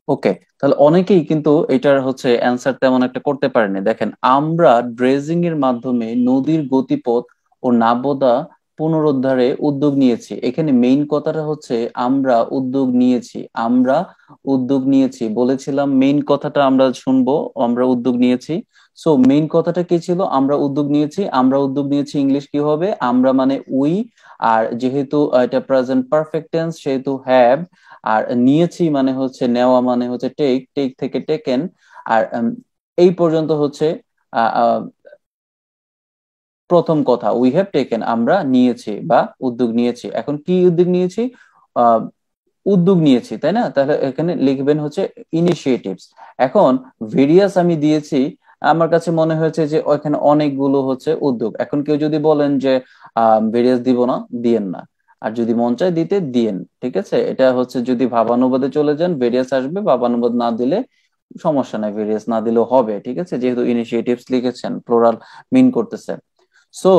ওকে, তাহলে অনেকেই কিন্তু এটার হচ্ছে অ্যান্সার তেমন একটা করতে পারেনি। দেখেন, আমরা ড্রেজিং এর মাধ্যমে নদীর গতিপথ ও নাব্যতা পুনরুদ্ধারে উদ্যোগ নিয়েছি। এখানে মেইন কথাটা হচ্ছে আমরা উদ্যোগ নিয়েছি। আমরা উদ্যোগ নিয়েছি বলেছিলাম, মেইন কথাটা আমরা শুনবো, আমরা উদ্যোগ নিয়েছি। সো মেইন কথাটা কি ছিল, আমরা উদ্যোগ নিয়েছি। আমরা উদ্যোগ নিয়েছি ইংলিশ কি হবে, আমরা মানে উই, আর যেহেতু এটা প্রেজেন্ট পারফেক্ট টেন্স সেহেতু হ্যাভ, আর নিয়েছি মানে হচ্ছে নেওয়া, মানে হচ্ছে টেক, টেক থেকে টেকেন, আর এই পর্যন্ত হচ্ছে প্রথম কথা, উই হ্যাভ টেকেন, আমরা নিয়েছি বা উদ্যোগ নিয়েছি। এখন কি উদ্যোগ নিয়েছি, উদ্যোগ নিয়েছি, তাই না? তাহলে এখানে লিখবেন হচ্ছে ইনিশিয়েটিভস। এখন ভেরিয়াস আমি দিয়েছি, আমার কাছে মনে হয়েছে যে ওখানে অনেকগুলো হচ্ছে উদ্যোগ। এখন কেউ যদি বলেন যে ভেরিয়াস দিব না, দিয়েন না, আর যদি মন চায় দিতে দিয়েন, ঠিক আছে? এটা হচ্ছে যদি ভাবানুবাদে চলে যান ভেরিয়াস আসবে, ভাবানুবাদ না দিলে সমস্যা নাই, ভেরিয়াস না দিলেও হবে, ঠিক আছে? যেহেতু ইনিশিয়েটিভস লিখেছেন, প্লুরাল মিন করতেছে। সো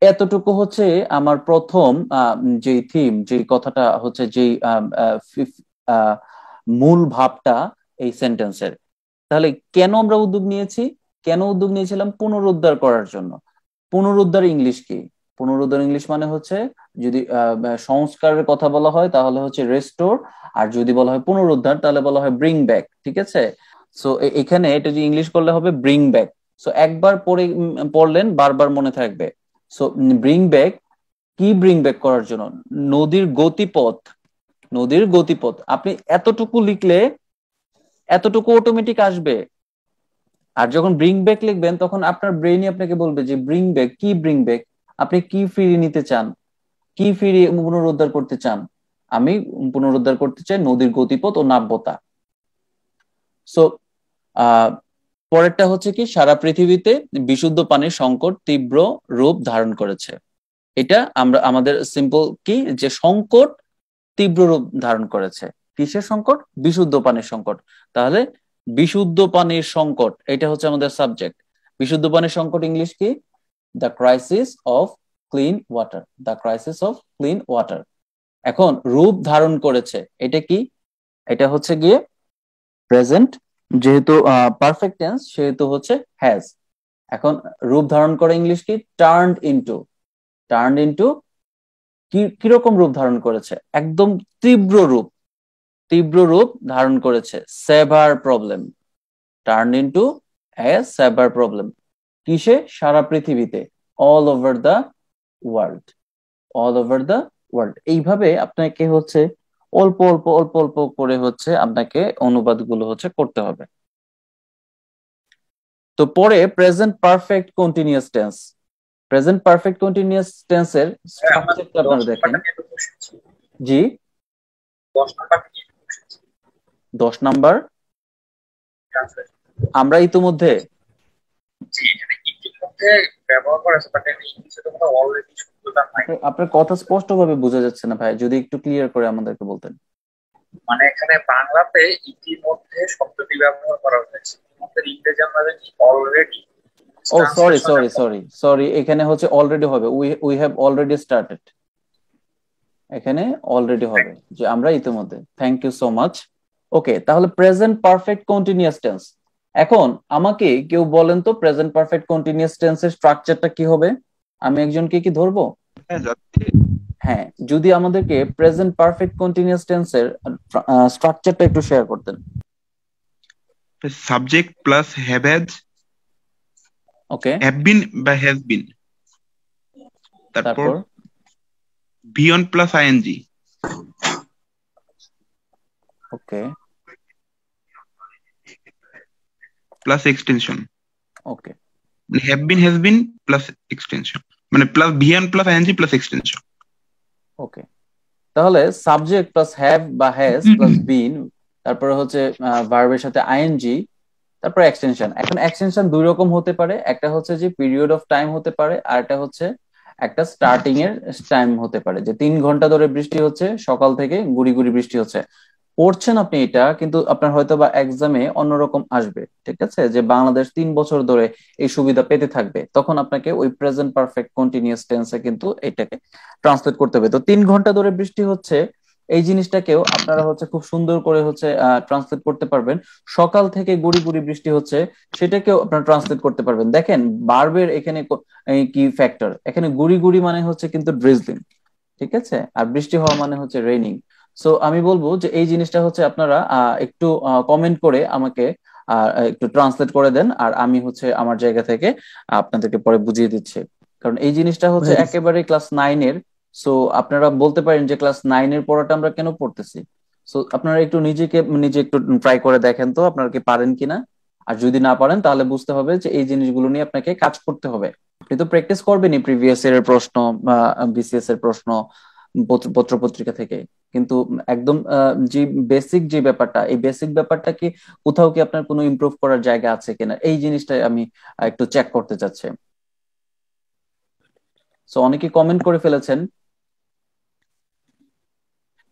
এতটুকু হচ্ছে আমার প্রথম যে থিম, যে কথাটা হচ্ছে, যে মূল ভাবটা এই সেন্টেন্সের। তাহলে কেন আমরা উদ্যোগ নিয়েছি, কেন উদ্যোগ নিয়েছিলাম, পুনরুদ্ধার করার জন্য। পুনরুদ্ধার ইংলিশ কি? পুনরুদ্ধার ইংলিশ মানে হচ্ছে, যদি সংস্কারের কথা বলা হয় তাহলে হচ্ছে রেস্টোর, আর যদি বলা হয় পুনরুদ্ধার তাহলে বলা হয় ব্রিং ব্যাক, ঠিক আছে? সো এখানে এটা যে ইংলিশ করলে হবে ব্রিং ব্যাক। সো একবার পড়লেন বারবার মনে থাকবে। সো ব্রিং ব্যাক, কি ব্রিং ব্যাক করার জন্য, নদীর গতিপথ, নদীর গতিপথ। আপনি এতটুকু লিখলে এতটুকু অটোমেটিক আসবে। আর যখন ব্রিং ব্যাক লিখবেন তখন আপনার ব্রেইনই আপনাকে বলবে যে ব্রিং ব্যাক, কি ব্রিং ব্যাক, আপনি কি ফিরিয়ে নিতে চান, কি ফিরিয়ে পুনরুদ্ধার করতে চান? আমি পুনরুদ্ধার করতে চাই নদীর গতিপথ ও নাব্যতা। সো পরেরটা হচ্ছে কি, সারা পৃথিবীতে বিশুদ্ধ পানির সংকট তীব্র রূপ ধারণ করেছে। এটা আমরা আমাদের সিম্পল কি, যে সংকট তীব্র রূপ ধারণ করেছে। কিসের সংকট? বিশুদ্ধ পানির সংকট। তাহলে বিশুদ্ধ পানির সংকট, এটা হচ্ছে আমাদের সাবজেক্ট। বিশুদ্ধ পানির সংকট ইংলিশ কি? The crisis of clean water, the crisis of clean water. এখন রূপ ধারণ করেছে, এটা কি? এটা হচ্ছে গিয়ে প্রেজেন্ট যেহেতু পারফেক্ট টেন্স সেহেতু হচ্ছে হ্যাজ। এখন রূপ ধারণ করে ইংলিশ কি? Turned into. টার্নড ইনটু কিরকম রূপ ধারণ করেছে? একদম তীব্র রূপ, তীব্র রূপ ধারণ করেছে। সেভার problem, turn into a saver problem. কিসে? সারা পৃথিবীতে, all over the world, all over the world. এইভাবে আপনাকে হচ্ছে অল্প অল্প অল্প অল্প করে হচ্ছে আপনাকে অনুবাদগুলো হচ্ছে করতে হবে। তো পরে present perfect continuous tense. Present perfect continuous টেন্সের স্ট্রাকচারটা আপনারা দেখেন। জি 10 নাম্বার আমরা ইতিমধ্যে আপনার কথা স্পষ্টভাবে বোঝা যাচ্ছে না ভাই, যদি একটু ক্লিয়ার করে আমাদেরকে বলতেন। মানে এখানে বাংলাতে ইতিমধ্যে শব্দটি ব্যবহার করা হয়েছে, ইংরেজি আমরা জানি অলরেডি। ও সরি সরি সরি সরি, এখানে হচ্ছে অলরেডি হবে, উই হ্যাভ অলরেডি স্টার্টেড। এখানে অলরেডি হবে যে আমরা ইতিমধ্যে। Thank you so much. Okay, তাহলে প্রেজেন্ট পারফেক্ট কন্টিনিউয়াস টেন্স। এখন আমাকে কেউ বলেন তো প্রেজেন্ট পারফেক্ট কন্টিনিউয়াস টেন্সের স্ট্রাকচারটা কি হবে? আমি একজনকে কি ধরবো? হ্যাঁ, যদি আমাদেরকে প্রেজেন্ট পারফেক্ট কন্টিনিউয়াস টেন্সের স্ট্রাকচারটা একটু শেয়ার করতেন। Subject plus have has, okay, have been বা হ্যাজ বিন, তারপর be on plus ING, okay, plus extension. Okay, মানে have been has been plus extension, মানে plus be on plus ING plus extension. Okay, তাহলে subject plus have বা has plus been, তারপরে হচ্ছে ভার্বের সাথে আইএনজি, তারপর এক্সটেনশন। এখন এক্সটেনশন দুই রকম হতে পারে, একটা হচ্ছে যে পিরিয়ড অফ টাইম হতে পারে, আর একটা হচ্ছে একটা স্টার্টিং এর টাইম হতে পারে, যে 3 ঘন্টা ধরে বৃষ্টি হচ্ছে, সকাল থেকে গুড়ি গুড়ি বৃষ্টি হচ্ছে। পড়ছেন আপনি এটা, কিন্তু আপনার হয়তো বা এক্সামে অন্যরকম আসবে, ঠিক আছে, যে বাংলাদেশ 3 বছর ধরে এই সুবিধা পেতে থাকবে, তখন আপনাকে ওই প্রেজেন্ট পারফেক্ট কন্টিনিউয়াস টেন্সে কিন্তু এটাকে ট্রান্সলেট করতে হবে। তো 3 ঘন্টা ধরে বৃষ্টি হচ্ছে, এই জিনিসটাকেও আপনারা হচ্ছে খুব সুন্দর করে হচ্ছে ট্রান্সলেট করতে পারবেন। সকাল থেকে গুড়ি গুড়ি বৃষ্টি হচ্ছে, সেটাকেও আপনারা ট্রান্সলেট করতে পারবেন। দেখেন ভার্বের এখানে কি ফ্যাক্টর, এখানে গুড়ি গুড়ি মানে হচ্ছে কিন্তু ড্রিজলিং, ঠিক আছে, আর বৃষ্টি হওয়া মানে হচ্ছে রেইনিং। সো আমি বলবো যে এই জিনিসটা হচ্ছে আপনারা একটু কমেন্ট করে আমাকে একটু ট্রান্সলেট করে দেন, আর আমি হচ্ছে আমার জায়গা থেকে আপনাদেরকে পরে বুঝিয়ে দিচ্ছি। কারণ এই জিনিসটা হচ্ছে একেবারে ক্লাস 9 এর। সো আপনারা বলতে পারেন যে ক্লাস 9 এর পড়াটা আমরা কেন পড়তেছি। সো আপনারা একটু নিজে একটু ট্রাই করে দেখেন তো আপনারা কি পারেন কিনা। আর যদি না পারেন তাহলে বুঝতে হবে যে এই জিনিসগুলো নিয়ে আপনাকে কাজ করতে হবে। আপনি তো প্র্যাকটিস করবেনই প্রিভিয়াস ইয়ার এর প্রশ্ন বা বিসিএস এর প্রশ্ন পত্র পত্রিকা থেকে, কিন্তু একদম যে বেসিক যে ব্যাপারটা, এই বেসিক ব্যাপারটা কি কোথাও কি আপনার কোনো ইমপ্রুভ করার জায়গা আছে কিনা, এই জিনিসটাই আমি একটু চেক করতে চাচ্ছি। সো অনেকে কমেন্ট করে ফেলেছেন,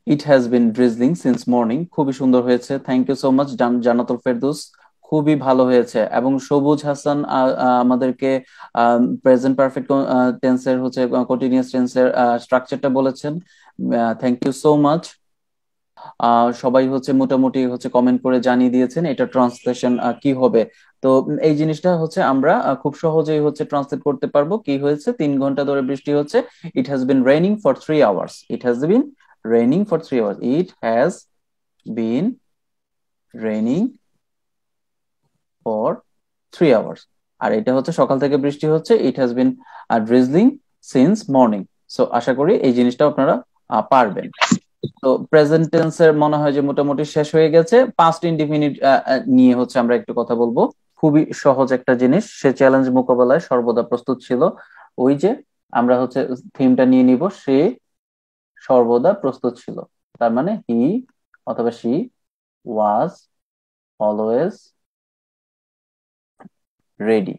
ইট has been drizzling since morning, খুবই সুন্দর হয়েছে, thank you so much Jannatul Ferdous, খুবই ভালো হয়েছে। এবং সবুজ হাসান আমাদেরকে প্রেজেন্ট পারফেক্ট টেন্সের হচ্ছে কন্টিনিউয়াস টেন্সের স্ট্রাকচারটা বলেছেন, থ্যাংক ইউ সো মাচ। সবাই হচ্ছে মোটামুটি হচ্ছে কমেন্ট করে জানিয়ে দিয়েছেন এটা ট্রান্সলেশন কি হবে। তো এই জিনিসটা হচ্ছে আমরা খুব সহজেই হচ্ছে ট্রান্সলেট করতে পারবো। কি হয়েছে, 3 ঘন্টা ধরে বৃষ্টি হচ্ছে, it has been raining for 3 hours, it has been raining for 3 hours, it has been raining for 3 hours. আর এটা হচ্ছে সকাল থেকে বৃষ্টি হচ্ছে, it has been drizzling since morning. So আশা করি এই জিনিসটা আপনারা পারবেন। তো প্রেজেন্ট টেন্সের মনে হয় যে মোটামুটি শেষ হয়ে গেছে। পাস্ট ইনডিফিনিট নিয়ে হচ্ছে আমরা একটু কথা বলবো। খুবই সহজ একটা জিনিস, সে চ্যালেঞ্জ মোকাবেলায় সর্বদা প্রস্তুত ছিল। ওই যে আমরা হচ্ছে থিমটা নিয়ে নিব, সে সর্বদা প্রস্তুত ছিল, তার মানে হি অথবা শি ওয়াজ অলওয়েজ রেডি,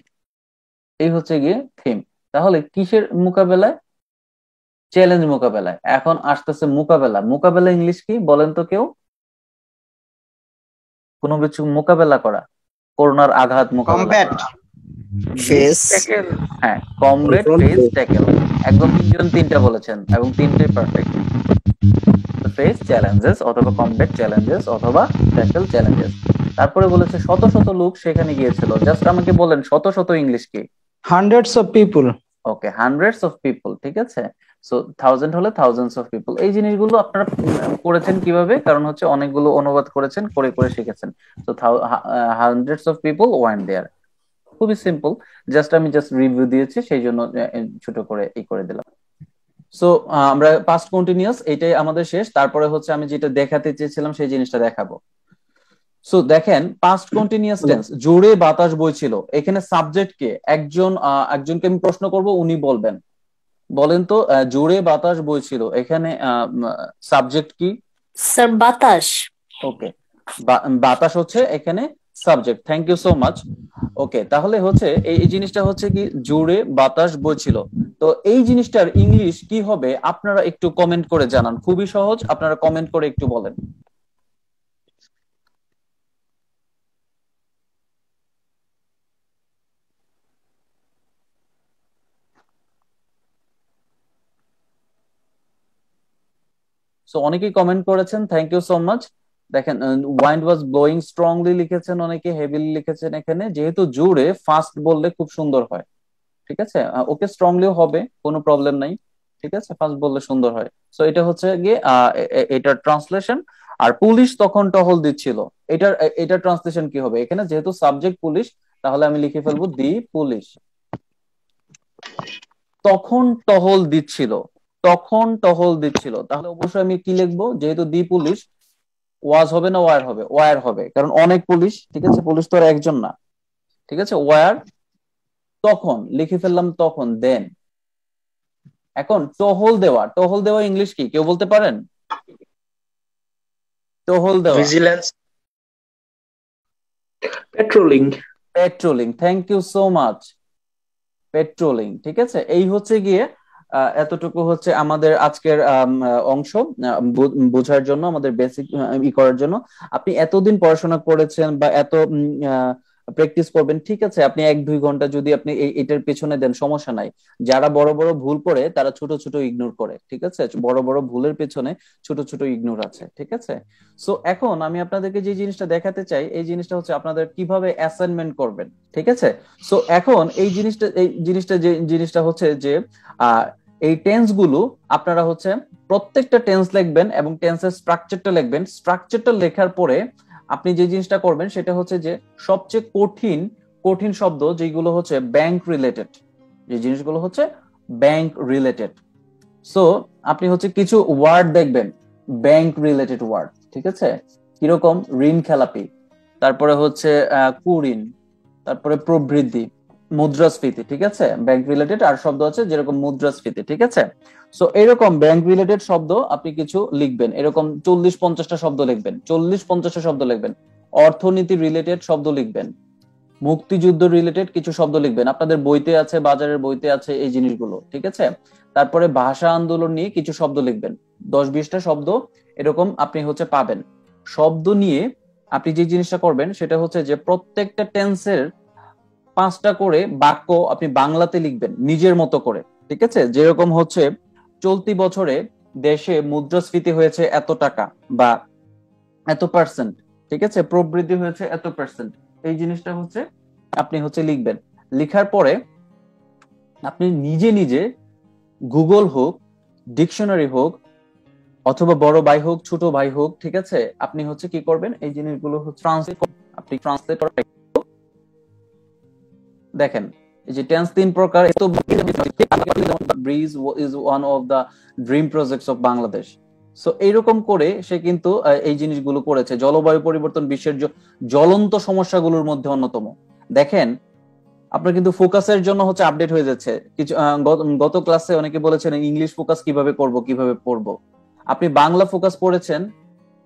এই হচ্ছে গিয়ে থিম। তাহলে কিসের মোকাবেলায়? চ্যালেঞ্জ মোকাবেলায়। এখন আসতেছে মোকাবেলা। মোকাবেলা ইংলিশ কি বলেন তো কেউ? কোনো কিছু মোকাবেলা করা, করোনার আঘাত মোকাবেলা করা। হ্যাঁ, কমব্যাট, ফেস, ট্যাকেল। একদম 3জন 3টা বলেছেন এবং 3টাই পারফেক্ট। ফেস চ্যালেঞ্জেস অথবা কমব্যাট চ্যালেঞ্জেস অথবা ট্যাকল চ্যালেঞ্জেস। তারপরে বলেছে শত শত লোক সেখানে গিয়েছিল। জাস্ট আমাকে বলেন শত শত ইংলিশ কি? Hundreds of people. Okay, hundreds of people, ঠিক আছে। সো থাউজেন্ড হলে থাউজেন্ডস অফ পিপল। এই জিনিসগুলো আপনারা করেছেন কিভাবে? কারণ হচ্ছে অনেকগুলো অনুবাদ করেছেন, করে করে শিখেছেন। So hundreds of people want there, খুবই সিম্পল। আমি জাস্ট রিভিউ দিয়েছি, সেই জন্য ছোট করে এই করে দিলাম। সো আমরা পাস্ট কন্টিনিউয়াস এটাই আমাদের শেষ। তারপরে হচ্ছে আমি যেটা দেখাতে চেয়েছিলাম সেই জিনিসটা দেখাবো। সো দেখেন, পাস্ট কন্টিনিউয়াস টেন্স, জোরে বাতাস বইছিল, এখানে সাবজেক্ট কে? একজনকে আমি প্রশ্ন করব, উনি বলবেন। বলেন তো, জোরে বাতাস বইছিল, এখানে সাবজেক্ট কি? স্যার বাতাস। ওকে, বাতাস হচ্ছে এখানে subject. Thank you so much. Okay, তাহলে হচ্ছে এই জিনিসটা হচ্ছে কি, জোরে বাতাস বইছিল। তো এই জিনিসটার ইংলিশ কি হবে আপনারা একটু কমেন্ট করে জানান। খুবই সহজ, আপনারা কমেন্ট করে একটু বলেন। সো অনেকেই কমেন্ট করেছেন, থ্যাংক ইউ সো মাচ। দেখেন, ওয়াইন্ড ওয়াজ ব্লোয়িং স্ট্রংলি লিখেছেন, অনেকে হেভিলি লিখেছেন। এখানে যেহেতু জোরে, ফাস্ট বললে খুব সুন্দর হয়, ঠিক আছে। ওকে, স্ট্রংলিও হবে, কোনো প্রবলেম নাই, ঠিক আছে। ফাস্ট বললে সুন্দর হয়। সো এটা হচ্ছে গিয়ে এটার ট্রান্সলেশন। আর পুলিশ তখন টহল দিচ্ছিল, এটার ট্রান্সলেশন কি হবে? এখানে যেহেতু সাবজেক্ট পুলিশ, তাহলে আমি লিখে ফেলবো দি পুলিশ তখন টহল দিচ্ছিল। তখন টহল দিচ্ছিল, তাহলে অবশ্যই আমি কি লিখবো? যেহেতু দি পুলিশ, ওয়াজ হবে না ওয়ার হবে? ওয়ার হবে, কারণ অনেক পুলিশ, ঠিক আছে। পুলিশ তো আর একজন না, ঠিক আছে। ওয়ার তখন লিখে ফেললাম, তখন দেন। এখন টহল দেওয়া, টহল দেওয়া ইংলিশ কি কেউ বলতে পারেন? টহল দেওয়া, vigilance, patrolling. Patrolling, thank you so much, patrolling, ঠিক আছে। এই হচ্ছে গিয়ে এতটুকু হচ্ছে আমাদের আজকের অংশ বোঝার জন্য, আমাদের বেসিক করার জন্য। আপনি এতদিন পড়াশোনা করেছেন বা এত প্র্যাকটিস করবেন, ঠিক আছে। আপনি 1-2 ঘন্টা যদি আপনি এটার পেছনে দেন, সমস্যা নাই। যারা বড় বড় ভুল করে তারা ছোট ছোট ইগনোর করে, ঠিক আছে। বড় বড় ভুলের পেছনে ছোট ছোট ইগনোর আছে, ঠিক আছে। সো এখন আমি আপনাদেরকে যে জিনিসটা দেখাতে চাই, এই জিনিসটা হচ্ছে আপনাদের কিভাবে অ্যাসাইনমেন্ট করবেন, ঠিক আছে। সো এখন এই জিনিসটা হচ্ছে যে এই টেন্স গুলো আপনারা হচ্ছে প্রত্যেকটা টেন্স লিখবেন এবং টেন্সের স্ট্রাকচারটা লিখবেন। স্ট্রাকচারটা লেখার পরে আপনি যে জিনিসটা করবেন সেটা হচ্ছে যে সবচেয়ে কঠিন শব্দ যেগুলো হচ্ছে ব্যাংক রিলেটেড, যে জিনিসগুলো হচ্ছে ব্যাংক রিলেটেড। সো আপনি হচ্ছে কিছু ওয়ার্ড দেখবেন ব্যাংক রিলেটেড ওয়ার্ড, ঠিক আছে। কিরকম? ঋণ খেলাপি, তারপরে হচ্ছে কুঋণ, তারপরে প্রবৃদ্ধি, মুদ্রাস্ফীতি, ঠিক আছে। ব্যাংক রিলেটেড আর শব্দ আছে যেরকম মুদ্রাস্ফীতি, ঠিক আছে। সো এরকম ব্যাংক রিলেটেড শব্দ আপনি কিছু লিখবেন, এরকম 40-50টা শব্দ লিখবেন, 40-50টা শব্দ লিখবেন। অর্থনীতি রিলেটেড শব্দ লিখবেন, মুক্তিযুদ্ধ রিলেটেড কিছু শব্দ লিখবেন, আপনাদের বইতে আছে, বাজারের বইতে আছে এই জিনিসগুলো, ঠিক আছে। তারপরে ভাষা আন্দোলন নিয়ে কিছু শব্দ লিখবেন, 10-20টা শব্দ এরকম আপনি হচ্ছে পাবেন। শব্দ নিয়ে আপনি যে জিনিসটা করবেন সেটা হচ্ছে যে প্রত্যেকটা টেন্সের 5টা করে বাক্য আপনি বাংলাতে লিখবেন নিজের মতো করে, ঠিক আছে। যেরকম হচ্ছে চলতি বছরে দেশে মুদ্রাস্ফীতি হয়েছে এত টাকা বা এত পার্সেন্ট, ঠিক আছে। প্রবৃদ্ধি হয়েছে এত পার্সেন্ট, এই জিনিসটা হচ্ছে আপনি হচ্ছে লিখবেন। লিখার পরে আপনি নিজে নিজে গুগল হোক, ডিকশনারি হোক, অথবা বড় ভাই হোক, ছোট ভাই হোক, ঠিক আছে, আপনি হচ্ছে কি করবেন? এই জিনিসগুলো আপনি ট্রান্সলেট করে দেখেন। এই যে টেন্স 3 প্রকার, bridge is one of the dream projects of Bangladesh. So এইরকম করে সে কিন্তু এই জিনিসগুলো করেছে। জলবায়ু পরিবর্তন বিশ্বের জ্বলন্ত সমস্যাগুলোর মধ্যে অন্যতম। দেখেন, আপনার কিন্তু ফোকাসের জন্য হচ্ছে আপডেট হয়ে যাচ্ছে কিছু। গত ক্লাসে অনেকে বলেছেন ইংলিশ ফোকাস কিভাবে করব, কিভাবে পড়বো। আপনি বাংলা ফোকাস পড়েছেন,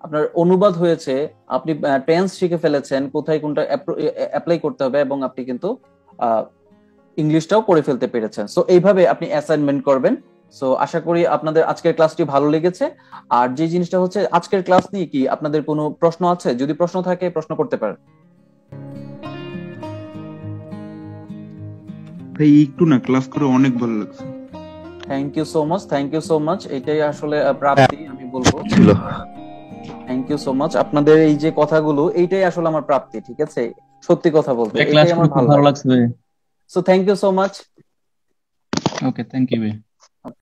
আপনার অনুবাদ হয়েছে, আপনি টেন্স শিখে ফেলেছেন, কোথায় কোনটা অ্যাপ্লাই করতে হবে, এবং আপনি কিন্তু ইংলিশটাও করে ফেলতে পেরেছেন। সো এইভাবে আপনি অ্যাসাইনমেন্ট করবেন। সো আশা করি আপনাদের আজকের ক্লাসটি ভালো লেগেছে। আর যে জিনিসটা হচ্ছে, আজকের ক্লাস নিয়ে কি আপনাদের কোনো প্রশ্ন আছে? যদি প্রশ্ন থাকে প্রশ্ন করতে পারেন। ভাই একটু না, ক্লাস করে অনেক ভালো লাগছে। Thank you so much, thank you so much. এটাই আসলে প্রাপ্তি আমি বলবো। ছিল। Thank you so much. আপনাদের এই যে কথাগুলো, এইটাই আসলে আমার প্রাপ্তি, ঠিক আছে? সত্যি কথা বলতে ক্লাস এটাই করে আমার খুব ভালো ভালো লাগে। লাগছে ভাই। So thank you so much. Okay, thank you ভাই।